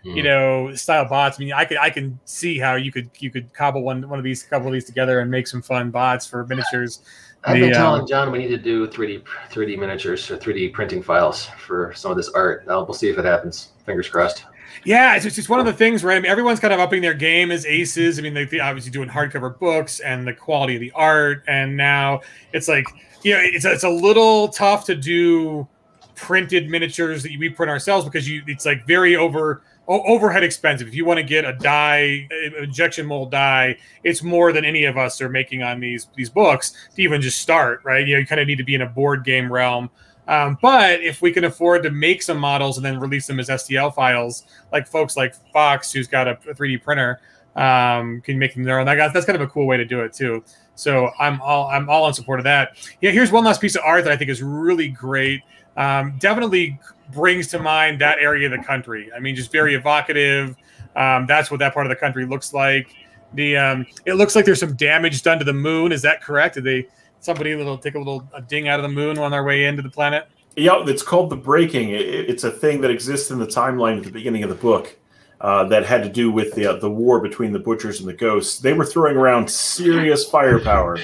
style bots. I mean, I can see how you could cobble couple of these together and make some fun bots for miniatures. I've been telling John we need to do 3D miniatures or 3D printing files for some of this art. We'll see if it happens. Fingers crossed. Yeah, it's just one of the things, right? I mean, everyone's kind of upping their game as aces. I mean, they're obviously doing hardcover books and the quality of the art, and now it's like, it's a little tough to do printed miniatures that we print ourselves because it's like very overhead expensive. If you want to get a die, injection mold die, it's more than any of us are making on these books to even just start, right? You kind of need to be in a board game realm. But if we can afford to make some models and then release them as STL files, like folks like Fox, who's got a 3D printer, can make them their own. That's kind of a cool way to do it too. So I'm all in support of that. Yeah, here's one last piece of art that I think is really great. Definitely brings to mind that area of the country. I mean, just very evocative. That's what that part of the country looks like. It looks like there's some damage done to the moon. Is that correct? Did somebody take a ding out of the moon on their way into the planet? Yeah, it's called the breaking. It's a thing that exists in the timeline at the beginning of the book that had to do with the war between the butchers and the ghosts. They were throwing around serious firepower.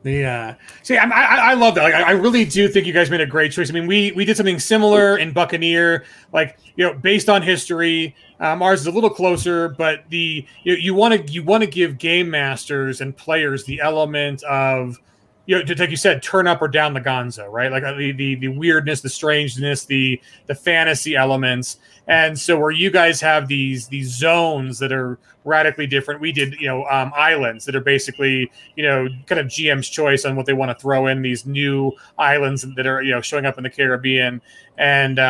See, I love that. Like, I really do think you guys made a great choice. I mean, we did something similar in Buccaneer, like based on history. Ours is a little closer, but you want to give game masters and players the element of like you said, turn up or down the gonzo, right? Like the weirdness, the strangeness, the fantasy elements. And so where you guys have these zones that are radically different, we did islands that are basically kind of GM's choice on what they want to throw in, these new islands that are showing up in the Caribbean. And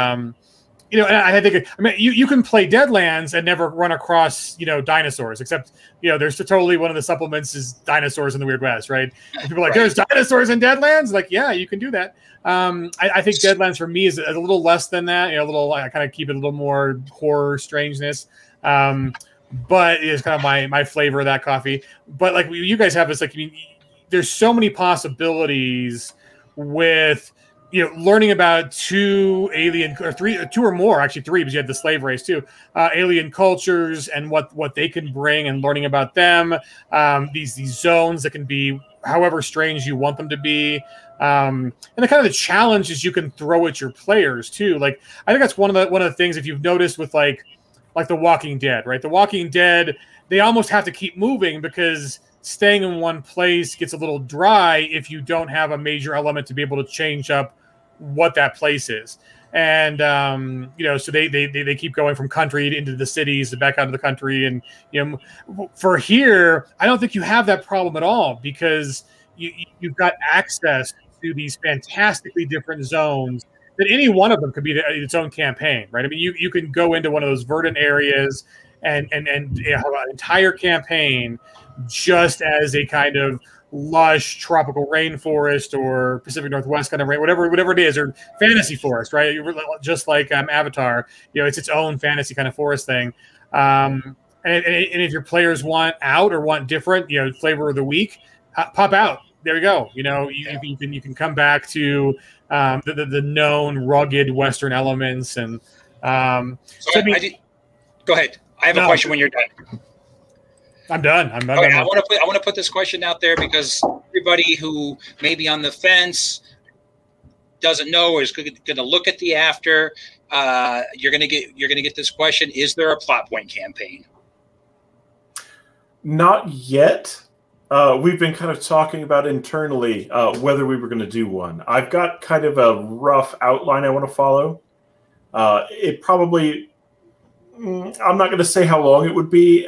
and I think you can play Deadlands and never run across dinosaurs, except there's totally one of the supplements is dinosaurs in the Weird West, right? And people are like, there's dinosaurs in Deadlands. Like, yeah, you can do that. I think Deadlands for me is a little less than that. I kind of keep it a little more horror strangeness. But it's kind of my flavor of that coffee. But like you guys have this, like, there's so many possibilities with learning about two or more, actually three, because you had the slave race too, alien cultures and what they can bring, and learning about them. These zones that can be however strange you want them to be, and the kind of the challenges you can throw at your players too. Like, I think that's one of the things, if you've noticed with like The Walking Dead, right? The Walking Dead, they almost have to keep moving because staying in one place gets a little dry if you don't have a major element to be able to change up what that place is. And so they keep going from country into the cities and back out of the country. And for here, I don't think you have that problem at all, because you've got access to these fantastically different zones that any one of them could be its own campaign, right? I mean, you can go into one of those verdant areas and have an entire campaign just as a kind of lush tropical rainforest or Pacific Northwest kind of rain, whatever it is, or fantasy forest, right? Just like Avatar, it's its own fantasy kind of forest thing. And if your players want out or want different, flavor of the week, pop out. There you go. You can come back to the known rugged Western elements and. Go ahead. I have a question when you're done. I'm done. I want to put this question out there because everybody who may be on the fence doesn't know or is going to look at the after. You're going to get this question: is there a plot point campaign? Not yet. We've been kind of talking about internally whether we were going to do one. I've got kind of a rough outline I want to follow. It probably. I'm not going to say how long it would be.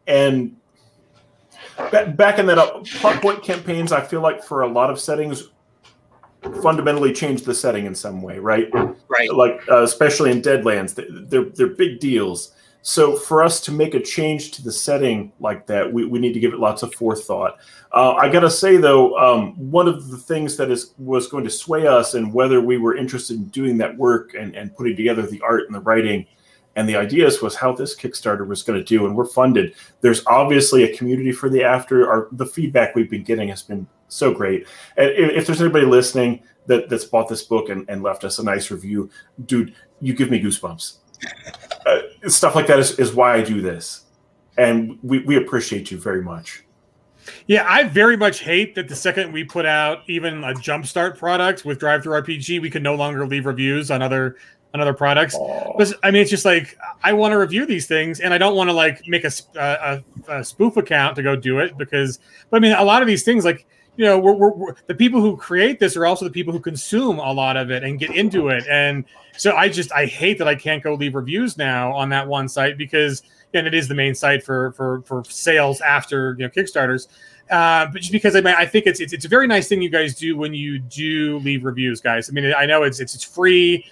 And backing that up, plot point campaigns, I feel like for a lot of settings, fundamentally change the setting in some way, right? Right. Like especially in Deadlands, they're big deals. So for us to make a change to the setting like that, we need to give it lots of forethought. I got to say, though, one of the things that was going to sway us and whether we were interested in doing that work and putting together the art and the writing and the ideas was how this Kickstarter was going to do. And we're funded. There's obviously a community for the after. The feedback we've been getting has been so great. And if there's anybody listening that's bought this book and left us a nice review, dude, you give me goosebumps. Stuff like that is why I do this. And we appreciate you very much. Yeah, I very much hate that the second we put out even a jumpstart product with Drive-Thru RPG, we can no longer leave reviews on other products. Because, I mean, it's just like, I want to review these things, and I don't want to like make a spoof account to go do it but I mean, a lot of these things, like, we're the people who create this are also the people who consume a lot of it and get into it. And so I hate that I can't go leave reviews now on that one site because, and it is the main site for sales after Kickstarters. But just because I think it's a very nice thing you guys do when you do leave reviews, guys. I mean, I know it's free.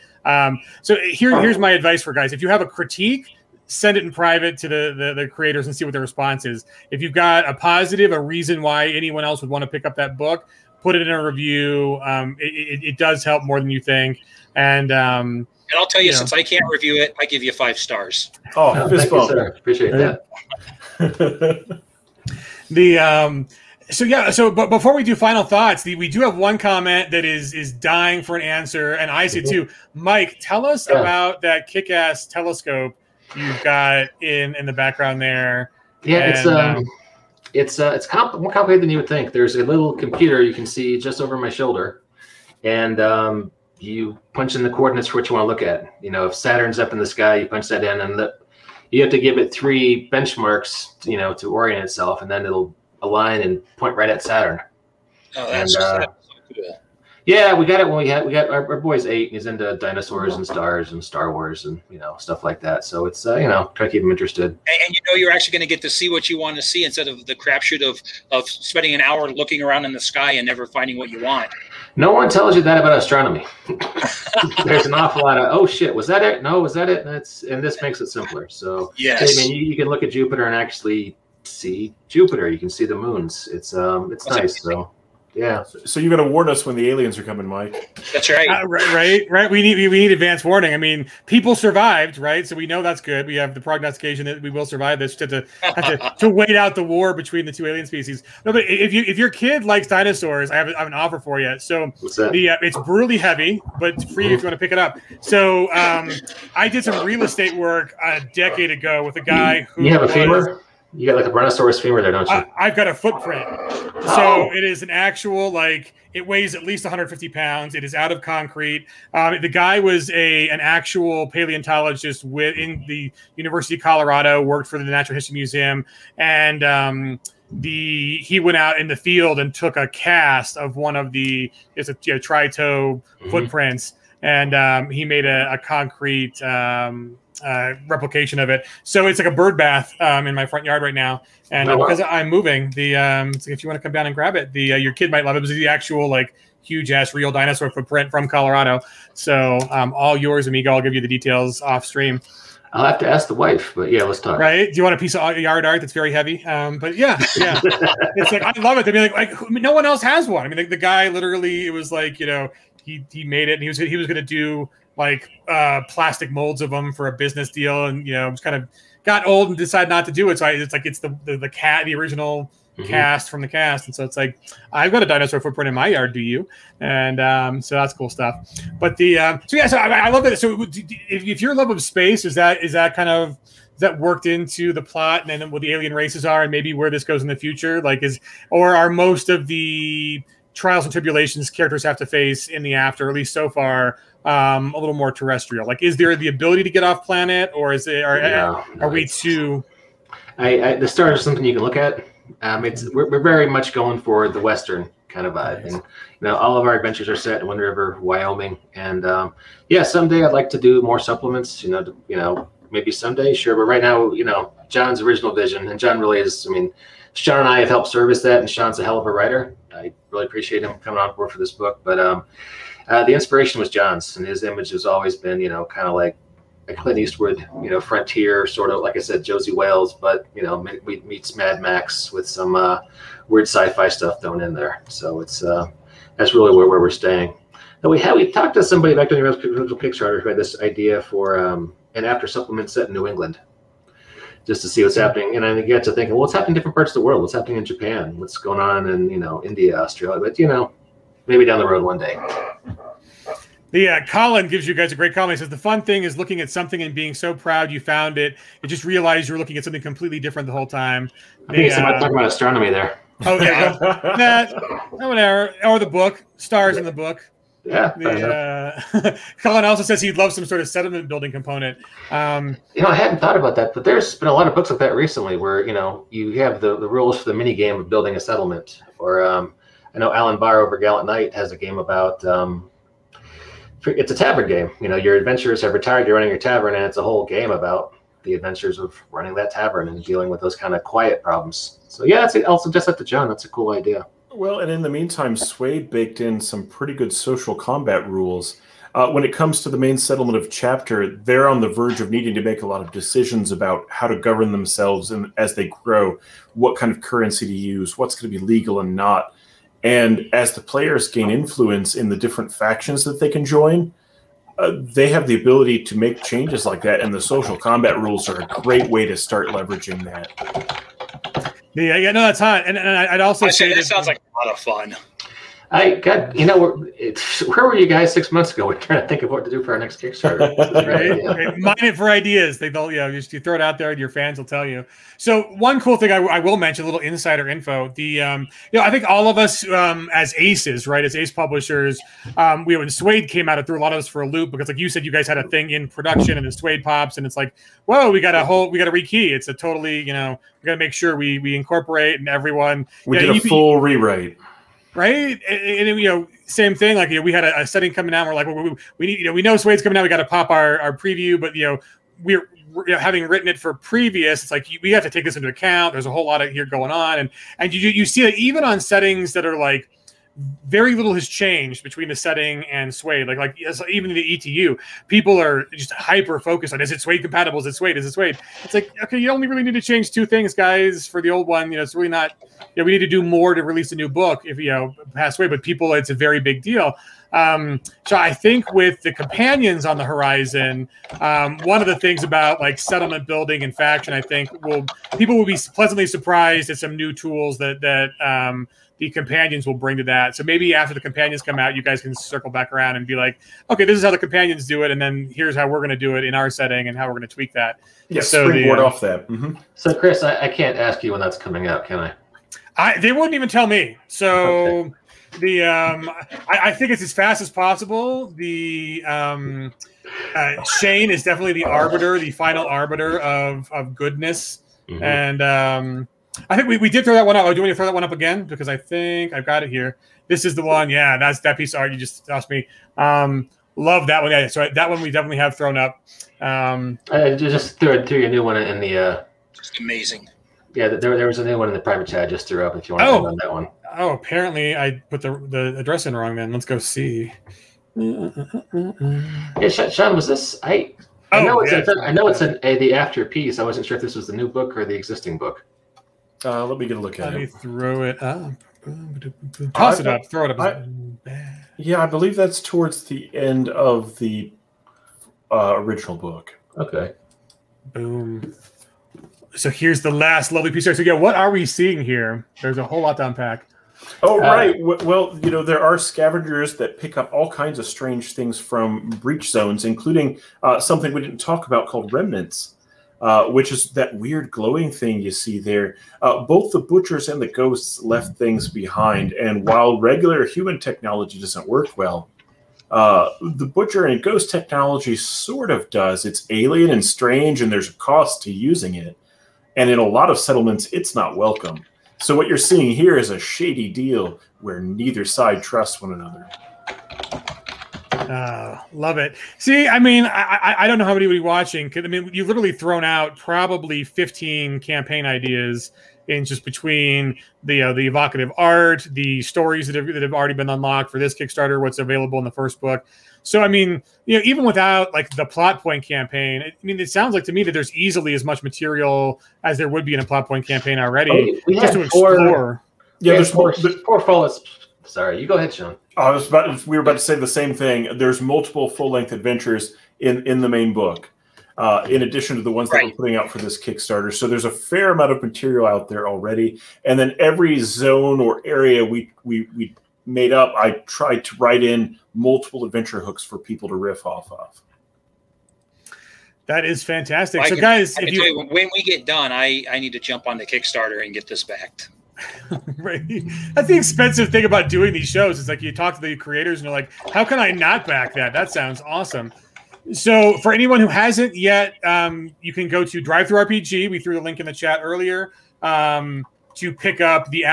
So here's my advice for guys. If you have a critique, send it in private to the creators and see what their response is. If you've got a positive, a reason why anyone else would want to pick up that book, put it in a review. It does help more than you think. And I'll tell you, since I can't review it, I give you 5 stars. Oh, thank you, sir. Appreciate that. But before we do final thoughts, we do have one comment that is dying for an answer, and I say too. Mike, tell us about that kick-ass telescope you've got in the background there. Yeah, it's more complicated than you would think. There's a little computer you can see just over my shoulder, and you punch in the coordinates for what you want to look at. If Saturn's up in the sky, you punch that in, and you have to give it 3 benchmarks, to orient itself, and then it'll align and point right at Saturn. Oh, that's so cool. Yeah, we got it when we got our boy's 8, and he's into dinosaurs and stars and Star Wars and stuff like that. So it's try to keep him interested. And you're actually going to get to see what you want to see instead of the crapshoot of spending an hour looking around in the sky and never finding what you want. No one tells you that about astronomy. There's an awful lot of, oh shit, was that it? No, was that it? And this makes it simpler. So yes, I mean, you can look at Jupiter and actually see Jupiter. You can see the moons. It's nice. So yeah. So you're going to warn us when the aliens are coming, Mike? That's right. Right. We need advance warning. I mean, people survived, right? So we know that's good. We have the prognostication that we will survive this. Have to wait out the war between the 2 alien species. No, but if your kid likes dinosaurs, I have an offer for you. So it's brutally heavy, but it's free if you want to pick it up. So I did some real estate work a decade ago with a guy who you have a femur. You got like a brontosaurus femur there, don't you? I've got a footprint. So it is an actual, it weighs at least 150 pounds. It is out of concrete. The guy was an actual paleontologist in the University of Colorado, worked for the Natural History Museum. And he went out in the field and took a cast of one of it's a tri-toe footprints. And he made a concrete replication of it. So it's like a bird bath in my front yard right now. And because I'm moving, so if you want to come down and grab it, your kid might love it. It was the actual huge ass real dinosaur footprint from Colorado. So all yours, amigo. I'll give you the details off stream. I'll have to ask the wife, but yeah, let's talk. Right? Do you want a piece of yard art that's very heavy? But yeah. It's like, I love it. I mean, like no one else has one. I mean, the guy literally, it was like, he made it, and he was going to do like plastic molds of them for a business deal, and just kind of got old and decided not to do it. So it's the original cast from the cast, and so it's like, I've got a dinosaur footprint in my yard, do you? And so that's cool stuff. But so I love that. So if your love of space is that kind of, is that worked into the plot, and then what the alien races are, and maybe where this goes in the future, or are most of the trials and tribulations characters have to face in the after, or at least so far, a little more terrestrial? Like, is there the ability to get off planet, or are we too? The stars are something you can look at. We're very much going for the Western kind of vibe, and all of our adventures are set in Wind River, Wyoming, and someday I'd like to do more supplements. Maybe someday, sure, but right now, John's original vision, and John really is. I mean, Sean and I have helped service that, and Sean's a hell of a writer. I really appreciate him coming on board for this book, but the inspiration was John's, and his image has always been, kind of like a Clint Eastwood, frontier, sort of, like I said, Josie Wales, but, meets Mad Max with some weird sci-fi stuff thrown in there. So it's that's really where we're staying. Now we talked to somebody back during the original Kickstarter who had this idea for an after supplement set in New England, just to see what's happening. And I get to thinking, well, what's happening in different parts of the world? What's happening in Japan? What's going on in, India, Australia? But, maybe down the road one day. Colin gives you guys a great comment. He says, the fun thing is looking at something and being so proud you found it. You just realized you were looking at something completely different the whole time. I think somebody talking about astronomy there. Oh, yeah. Whatever. Or the book. Stars in the book. Yeah. Colin also says he'd love some sort of settlement building component. I hadn't thought about that, but there's been a lot of books like that recently where, you have the rules for the mini game of building a settlement. Or I know Alan Barr over Gallant Knight has a game about it's a tavern game. Your adventurers have retired, you're running your tavern, and it's a whole game about the adventures of running that tavern and dealing with those kind of quiet problems. So yeah, I'll suggest that to John. That's a cool idea. Well, and in the meantime, Suede baked in some pretty good social combat rules. When it comes to the main settlement of Chapter, they're on the verge of needing to make a lot of decisions about how to govern themselves and as they grow, what kind of currency to use, what's going to be legal and not. And as the players gain influence in the different factions that they can join, they have the ability to make changes like that, and the social combat rules are a great way to start leveraging that. Yeah, no, that's hot. And I'd also say that sounds like a lot of fun. Where were you guys 6 months ago? We're trying to think of what to do for our next Kickstarter. Right? Mine it for ideas. You throw it out there, and your fans will tell you. So one cool thing I will mention, a little insider info. I think all of us as aces, right, as ace publishers, when Suede came out, it threw a lot of us for a loop because, like you said, you guys had a thing in production, and then Suede pops, and it's like, whoa, we got to rekey. It's a totally, we got to make sure we incorporate, and everyone. We did a full rewrite. Right, and same thing. Like we had a setting coming out. We're like, we need, we know Suede's coming out. We got to pop our preview, but we're having written it for previous. It's like we have to take this into account. There's a whole lot of here going on, and you see that even on settings that are like very little has changed between the setting and Suede. Like even the ETU, people are just hyper focused on, is it Suede compatible? Is it Suede? Is it Suede? It's like, okay, you only really need to change two things, guys. For the old one, it's really not. We need to do more to release a new book if past Suede, but people, it's a very big deal. So I think with the companions on the horizon, one of the things about like settlement building and faction, I think people will be pleasantly surprised at some new tools that the companions will bring to that. So maybe after the companions come out, you guys can circle back around and be like, okay, this is how the companions do it, and then here's how we're going to do it in our setting and how we're going to tweak that. Yeah, so springboard off that. Mm-hmm. So Chris, I can't ask you when that's coming out, can I? They wouldn't even tell me. So I think it's as fast as possible. The Shane is definitely the arbiter, the final arbiter of goodness. Mm-hmm. And I think we did throw that one up. Oh, do you want to throw that one up again? Because I think I've got it here. This is the one. Yeah, that's that piece of art you just asked me. Love that one. Yeah, so that one we definitely have thrown up. I just threw a new one in the. Just amazing. Yeah, there was a new one in the private chat. I just threw up if you want to on that one. Oh, apparently I put the address in wrong then. Let's go see. Yeah, Sean, was this? I know it's the after piece. I wasn't sure if this was the new book or the existing book. Let me get a look at it. Let me throw it up. Toss it up. Throw it up. Yeah, I believe that's towards the end of the original book. Okay. Boom. So here's the last lovely piece. So yeah, what are we seeing here? There's a whole lot to unpack. Oh, right. Well, there are scavengers that pick up all kinds of strange things from breach zones, including something we didn't talk about called remnants, which is that weird glowing thing you see there. Both the butchers and the ghosts left things behind, and while regular human technology doesn't work well, the butcher and ghost technology sort of does. It's alien and strange, and there's a cost to using it. And in a lot of settlements, it's not welcome. So what you're seeing here is a shady deal where neither side trusts one another. Love it. See, I mean, I don't know how many would be watching. I mean, you've literally thrown out probably 15 campaign ideas in just between the evocative art, the stories that have already been unlocked for this Kickstarter, what's available in the first book. So, I mean, even without like the plot point campaign, it sounds like to me that there's easily as much material as there would be in a plot point campaign already just to explore. There's four full. Sorry, you go ahead, Sean. We were about to say the same thing. There's multiple full-length adventures in the main book, in addition to the ones that we're putting out for this Kickstarter. So there's a fair amount of material out there already. And then every zone or area we made up, I tried to write in multiple adventure hooks for people to riff off of. That is fantastic. So, guys, tell you, when we get done, I need to jump on the Kickstarter and get this backed. Right. That's the expensive thing about doing these shows. It's like you talk to the creators and you're like, how can I not back that? That sounds awesome. So for anyone who hasn't yet, you can go to DriveThruRPG. We threw the link in the chat earlier to pick up the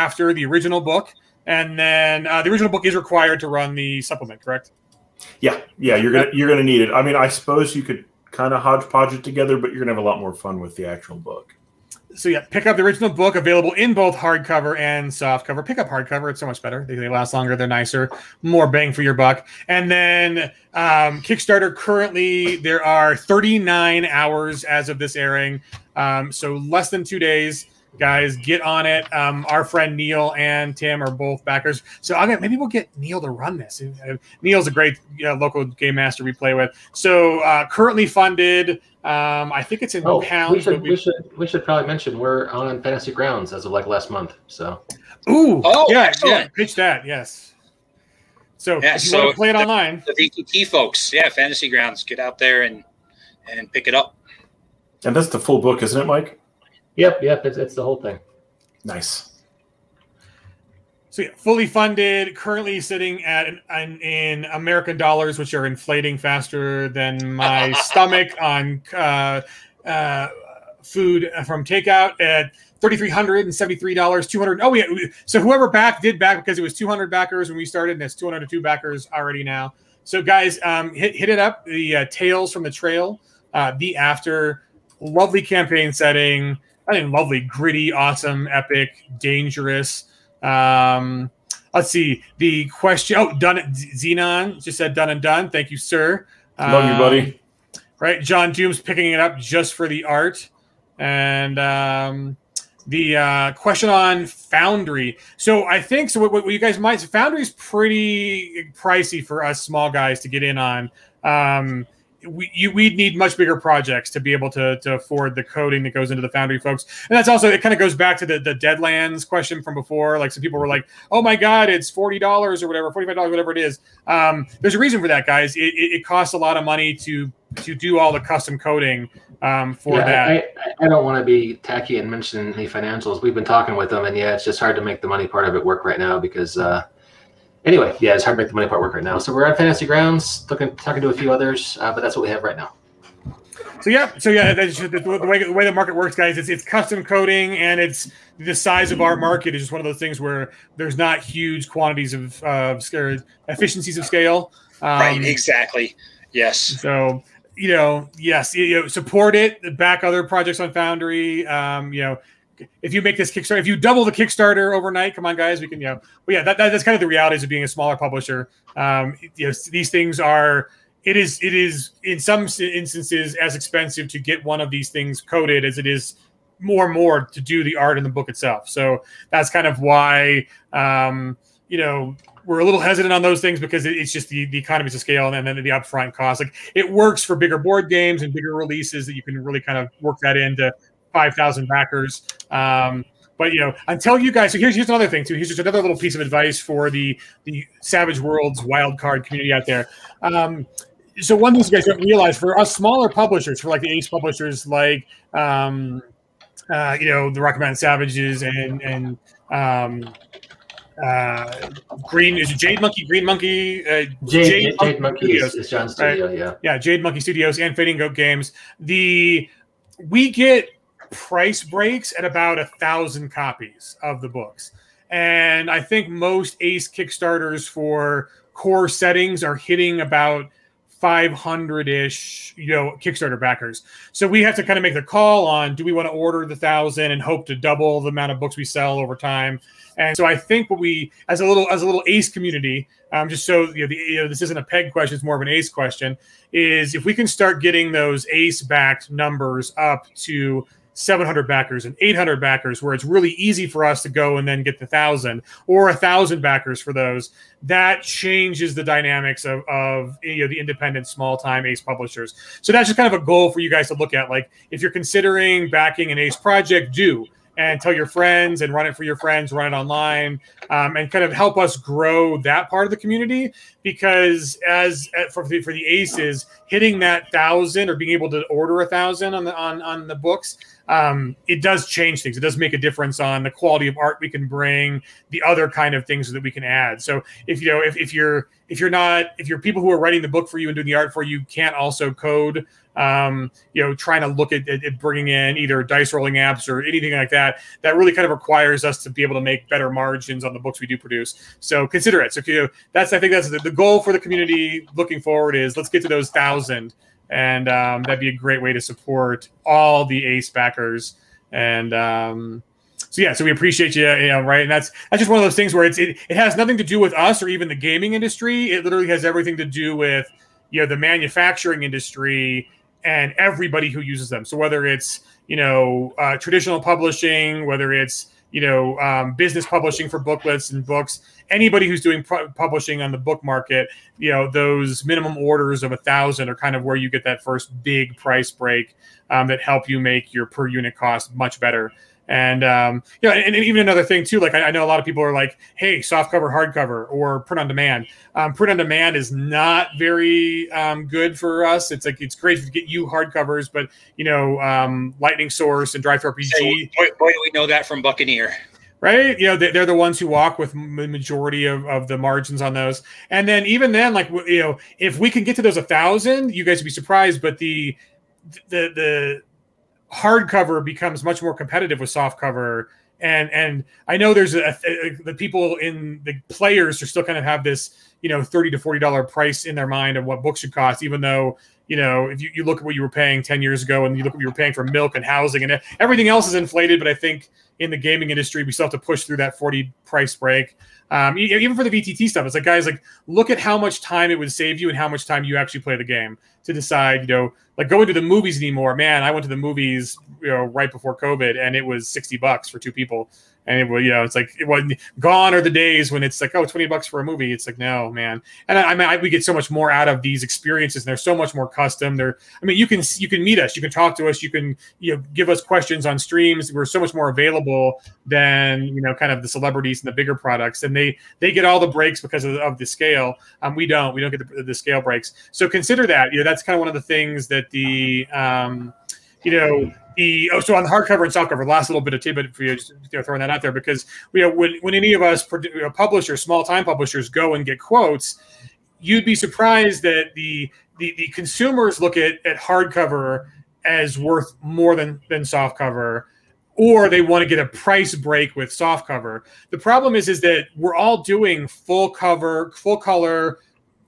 original book. And then the original book is required to run the supplement, correct? Yeah, you're gonna need it. I mean, I suppose you could kind of hodgepodge it together, but you're gonna have a lot more fun with the actual book. So yeah, pick up the original book, available in both hardcover and softcover. Pick up hardcover; it's so much better. They last longer, they're nicer, more bang for your buck. And then Kickstarter, currently there are 39 hours as of this airing, so less than 2 days. Guys, get on it. Our friend Neil and Tim are both backers. So maybe we'll get Neil to run this. Neil's a great local game master we play with. So currently funded. I think it's in pounds. We should probably mention we're on Fantasy Grounds as of like last month. So. Yeah. Pitch that. Yes. So if you want to play it online, the VTT folks, Fantasy Grounds, get out there and pick it up. And that's the full book, isn't it, Mike? Yep, it's the whole thing. Nice. So fully funded, currently sitting at in American dollars, which are inflating faster than my stomach on food from takeout at $3,373, 200. Oh, yeah. So whoever did back because it was 200 backers when we started, and it's 202 backers already now. So guys, hit it up. The Tales from the Trail, the After, lovely campaign setting. I think lovely, gritty, awesome, epic, dangerous. Let's see. The question. Oh, done. Xenon just said done and done. Thank you, sir. Love you, buddy. Right. John Doom's picking it up just for the art. And the question on Foundry. So I think what you guys might. Foundry's pretty pricey for us small guys to get in on. We'd need much bigger projects to be able to afford the coding that goes into the Foundry folks. And that's also, it kind of goes back to the Deadlands question from before. Like some people were like, oh my God, it's $40 or whatever, $45, whatever it is. There's a reason for that, guys. It costs a lot of money to do all the custom coding for that. I don't want to be tacky and mention any financials. We've been talking with them, and it's just hard to make the money part of it work right now because anyway, it's hard to make the money part work right now. So we're at Fantasy Grounds, talking to a few others, but that's what we have right now. So that's just the way the market works, guys. It's custom coding, and it's the size of our market is just one of those things where there's not huge quantities of efficiencies of scale. Right, exactly. Yes. So support it, back other projects on Foundry. If you make this Kickstarter, if you double the Kickstarter overnight, come on, guys, we can, that's kind of the realities of being a smaller publisher. These things are it is in some instances as expensive to get one of these things coded as it is more and more to do the art in the book itself. So that's kind of why, you know, we're a little hesitant on those things, because it's just the economies of scale and then the upfront cost. Like, it works for bigger board games and bigger releases that you can really kind of work that into 5,000 backers. But, you know, until you guys, so here's another thing too. Here's just another little piece of advice for the Savage Worlds wild card community out there. So one thing you guys don't realize, for us smaller publishers, for like the ace publishers, like, you know, the Rocky Mountain Savages and Green, is it Jade Monkey, Green Monkey? Jade Monkey is John's studio, right? Yeah, Jade Monkey Studios and Fading Goat Games. We get price breaks at about 1,000 copies of the books, and I think most Ace Kickstarters for core settings are hitting about 500-ish, you know, Kickstarter backers. So we have to kind of make the call on, do we want to order the 1,000 and hope to double the amount of books we sell over time? And so I think what we, as a little Ace community, just so you know, this isn't a peg question, it's more of an Ace question, is if we can start getting those Ace backed numbers up to 700 backers and 800 backers, where it's really easy for us to go and then get the 1,000 or 1,000 backers for those, that changes the dynamics of you know, the independent small time Ace publishers. So that's just kind of a goal for you guys to look at. Like, if you're considering backing an Ace project, do. And tell your friends and run it for your friends, run it online, and kind of help us grow that part of the community. Because for the Aces, hitting that 1,000 or being able to order 1,000 on the books, it does change things. It does make a difference on the quality of art we can bring, the other kind of things that we can add. So if you know, if you're people who are writing the book for you and doing the art for you can't also code, you know, trying to look at bringing in either dice rolling apps or anything like that, that really kind of requires us to be able to make better margins on the books we do produce. So consider it. So, you know, I think that's the goal for the community looking forward, is let's get to those 1,000, and that'd be a great way to support all the Ace backers. And so yeah, so we appreciate you, you know, right? And that's just one of those things where it has nothing to do with us or even the gaming industry. It literally has everything to do with, you know, the manufacturing industry and everybody who uses them. So whether it's, you know, traditional publishing, whether it's, you know, business publishing for booklets and books, anybody who's doing publishing on the book market, you know, those minimum orders of 1,000 are kind of where you get that first big price break that help you make your per unit cost much better. And you know, and even another thing too, like I know a lot of people are like, hey, softcover, hardcover, or print on demand. Print on demand is not very good for us. It's like, it's great to get you hardcovers, but you know, Lightning Source and Drive RPG. Boy, do we know that from Buccaneer. Right, you know, they're the ones who walk with the majority of the margins on those. And then even then, like, you know, if we can get to those 1,000, you guys would be surprised. But the hardcover becomes much more competitive with softcover, and I know there's the people in the players who still kind of have this, you know, $30 to $40 price in their mind of what books should cost, even though, you know, if you look at what you were paying 10 years ago and you look at what you were paying for milk and housing and everything else is inflated. But I think in the gaming industry, we still have to push through that 40 price break. Even for the VTT stuff, it's like, guys, like, look at how much time it would save you and how much time you actually play the game to decide, you know, like going to the movies anymore. Man, I went to the movies, you know, right before COVID, and it was $60 for two people. And it was, you know, it's like, it wasn't gone are the days when it's like, oh, $20 for a movie. It's like, no, man. And I mean, we get so much more out of these experiences, and they're so much more custom. I mean, you can meet us, you can talk to us, you can, you know, give us questions on streams. We're so much more available than, you know, kind of the celebrities and the bigger products. And they get all the breaks because of the scale. We don't get the scale breaks. So consider that, you know, that's kind of one of the things that the, you know, so on the hardcover and softcover, last little bit of tidbit for you, just, you know, throwing that out there, because you know, when any of us publishers, small time publishers, go and get quotes, you'd be surprised that the consumers look at hardcover as worth more than softcover, or they want to get a price break with softcover. The problem is that we're all doing full cover, full color,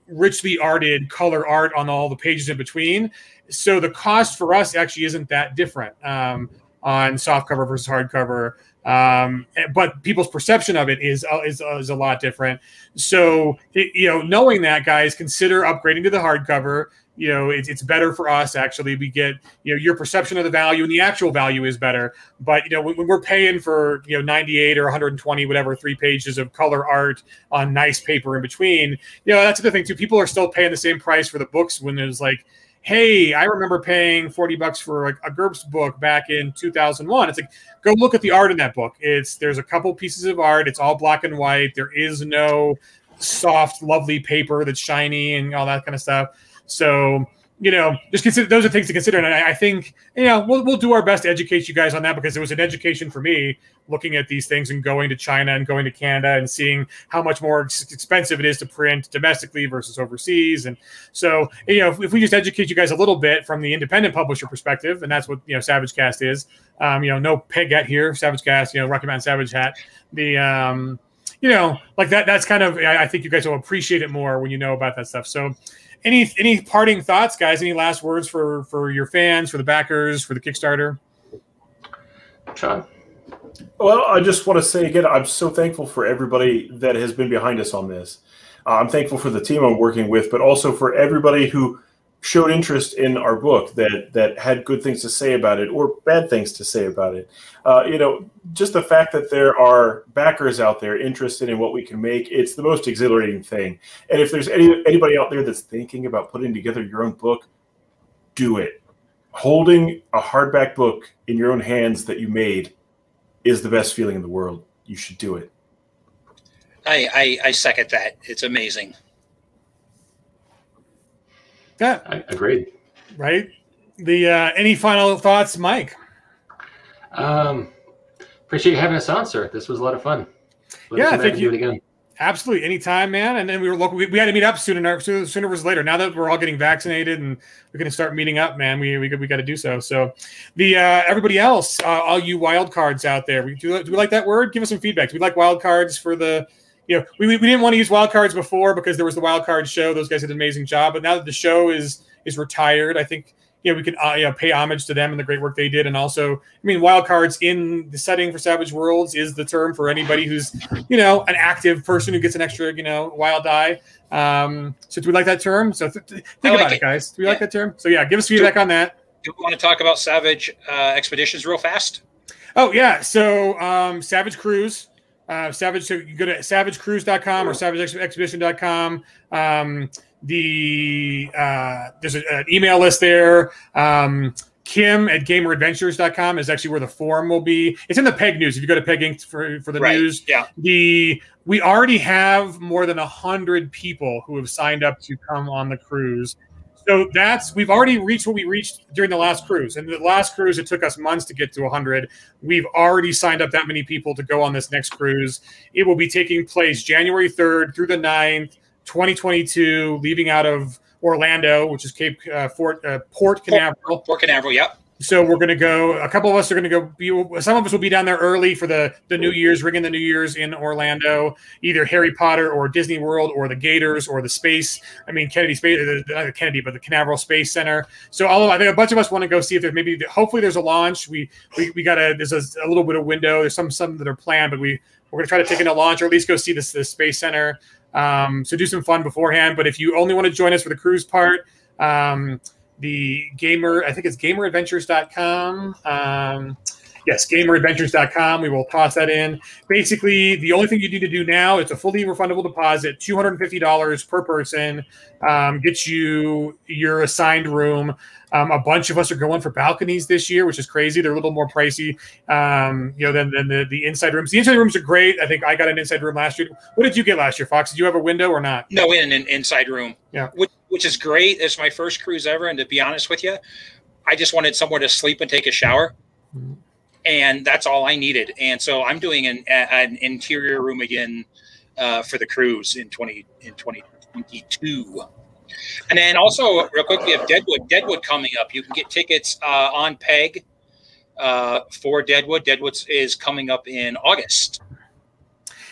richly arted color art on all the pages in between. So the cost for us actually isn't that different on softcover versus hardcover. But people's perception of it is a lot different. So, knowing that, guys, consider upgrading to the hardcover. It's better for us, actually. We get, your perception of the value, and the actual value is better. But, when we're paying for, 98 or 120, whatever, 3 pages of color art on nice paper in between, that's the thing, too. People are still paying the same price for the books when there's like, hey, I remember paying $40 for a GURPS book back in 2001. It's like, go look at the art in that book. There's a couple pieces of art. It's all black and white. There is no soft, lovely paper that's shiny and all that kind of stuff. So, just consider, those are things to consider. And I think, we'll do our best to educate you guys on that, because it was an education for me looking at these things and going to China and going to Canada and seeing how much more expensive it is to print domestically versus overseas. And so, if we just educate you guys a little bit from the independent publisher perspective, and that's what, SavageCast is, no peg hat here, SavageCast, Rocky Mountain Savage hat. Like that's kind of, I think you guys will appreciate it more when you know about that stuff. So, any parting thoughts, guys? Any last words for your fans, for the backers, for the Kickstarter? Sean? Well, I just want to say again, I'm so thankful for everybody that has been behind us on this. I'm thankful for the team I'm working with, but also for everybody who showed interest in our book, that had good things to say about it or bad things to say about it. Just the fact that there are backers out there interested in what we can make, it's the most exhilarating thing. And if there's anybody out there that's thinking about putting together your own book, do it. Holding a hardback book in your own hands that you made is the best feeling in the world. You should do it. I second that. It's amazing. Yeah, I agreed. Right. Any final thoughts, Mike? Appreciate you having us on, sir. This was a lot of fun. Yeah, thank you. Do it again. Absolutely, anytime, man. And then we had to meet up sooner versus later. Now that we're all getting vaccinated and we're going to start meeting up, man, we got to do so. So, everybody else, all you wild cards out there, do we like that word? Give us some feedback. Do we like wild cards for the? We didn't want to use wild cards before because there was the wild card show. Those guys did an amazing job. But now that the show is retired, I think we can pay homage to them and the great work they did. And also, wild cards in the setting for Savage Worlds is the term for anybody who's an active person who gets an extra wild die. So do we like that term? So think about it, guys. Do we like that term? So yeah, give us feedback on that. Do we want to talk about Savage Expeditions real fast? Oh yeah. So Savage Cruise. So you go to savagecruise.com or savageexpedition.com. There's an email list there. Kim at gameradventures.com is actually where the forum will be. It's in the Peg News. If you go to Peg Inc. for the news, yeah. We already have more than 100 people who have signed up to come on the cruise. So we've already reached what we reached during the last cruise. And the last cruise, it took us months to get to 100. We've already signed up that many people to go on this next cruise. It will be taking place January 3rd through the 9th, 2022, leaving out of Orlando, which is Port Canaveral. Port Canaveral, yep. So we're going to go. A couple of us are going to go. Some of us will be down there early for the New Year's, ringing the New Year's in Orlando, either Harry Potter or Disney World or the Gators or the Space. Kennedy Space, not Kennedy, but the Canaveral Space Center. So I think a bunch of us want to go see if there's hopefully there's a launch. There's a little bit of window. There's some that are planned, but we're going to try to take in a launch or at least go see this Space Center. So do some fun beforehand. But if you only want to join us for the cruise part, I think it's gameradventures.com. Yes, gameradventures.com. We will toss that in. Basically, the only thing you need to do now, it's a fully refundable deposit, $250 per person, gets you your assigned room. A bunch of us are going for balconies this year, which is crazy. They're a little more pricey, than the inside rooms. The inside rooms are great. I think I got an inside room last year. What did you get last year, Fox? Did you have a window or not? No, in an inside room. Yeah. Which is great. It's my first cruise ever. And to be honest with you, I just wanted somewhere to sleep and take a shower. Mm-hmm. And that's all I needed. And so I'm doing an interior room again for the cruise in 2022. And then also, real quick, we have Deadwood coming up. You can get tickets on Peg for Deadwood. Deadwood is coming up in August.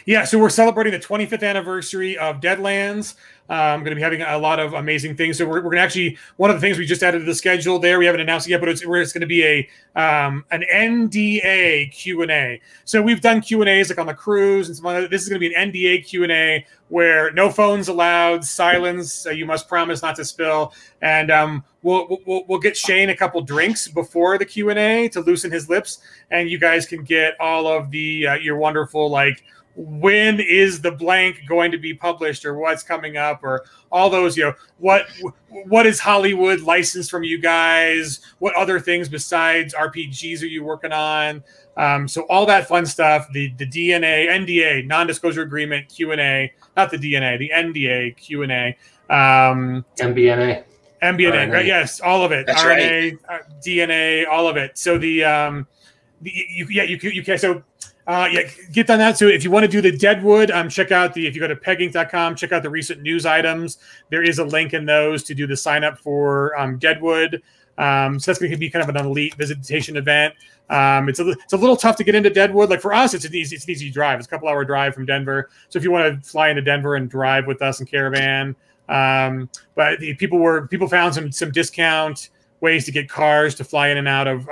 Yeah, so we're celebrating the 25th anniversary of Deadlands. Going to be having a lot of amazing things. So we're going to actually, one of the things we just added to the schedule there, we haven't announced it yet, but it's going to be an NDA Q&A. So we've done Q&As like on the cruise and some other. This is going to be an NDA Q&A where no phones allowed, silence. You must promise not to spill, and we'll get Shane a couple drinks before the Q&A to loosen his lips, and you guys can get all of the your wonderful like, when is the blank going to be published, or what's coming up, or all those, what is Hollywood licensed from you guys? What other things besides RPGs are you working on? So all that fun stuff, the NDA, non-disclosure agreement Q&A, not the DNA, the NDA Q&A. MBNA. MBNA, right? Yes, all of it. That's RNA, right. DNA, all of it. So you can. So get on that. So if you want to do the Deadwood, check out if you go to pegging.com, check out the recent news items. There is a link in those to do the sign up for Deadwood. So that's going to be kind of an elite visitation event. It's a little tough to get into Deadwood. Like for us, it's an easy drive. It's a couple hour drive from Denver. So if you want to fly into Denver and drive with us in caravan, but people found some discount ways to get cars to fly in and out of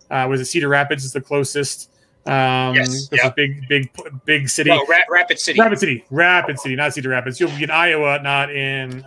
was it Cedar Rapids is the closest. Yes. This is big city. No, Rapid City. Rapid City, not Cedar Rapids. You'll be in Iowa, not in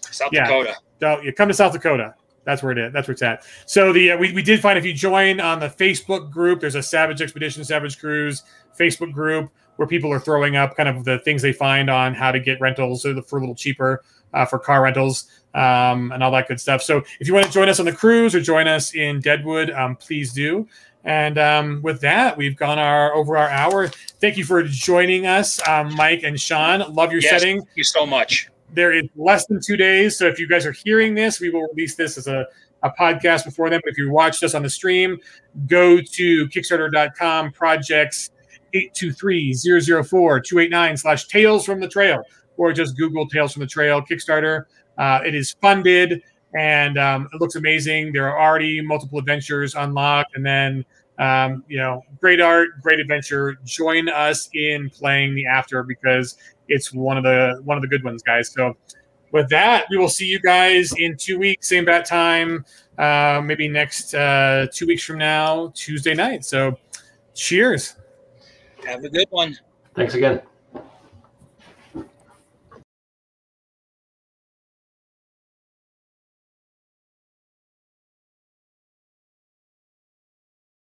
South Dakota. You come to South Dakota. That's where it is. That's where it's at. So we did find, if you join on the Facebook group, there's a Savage Expedition, Savage Cruise Facebook group where people are throwing up kind of the things they find on how to get rentals for a little cheaper for car rentals and all that good stuff. So if you want to join us on the cruise or join us in Deadwood, please do. And with that, we've gone over our hour. Thank you for joining us, Mike and Sean. Love your setting. Thank you so much. There is less than 2 days. So if you guys are hearing this, we will release this as a podcast before then. But if you watched us on the stream, go to kickstarter.com, projects 823-004-289/Tales from the Trail, or just Google Tales from the Trail Kickstarter. It is funded, and it looks amazing. There are already multiple adventures unlocked, and then great art, great adventure. Join us in playing the after, because it's one of the good ones, guys. So with that, we will see you guys in 2 weeks, same bat time, maybe next 2 weeks from now, Tuesday night. So cheers. Have a good one. Thanks again.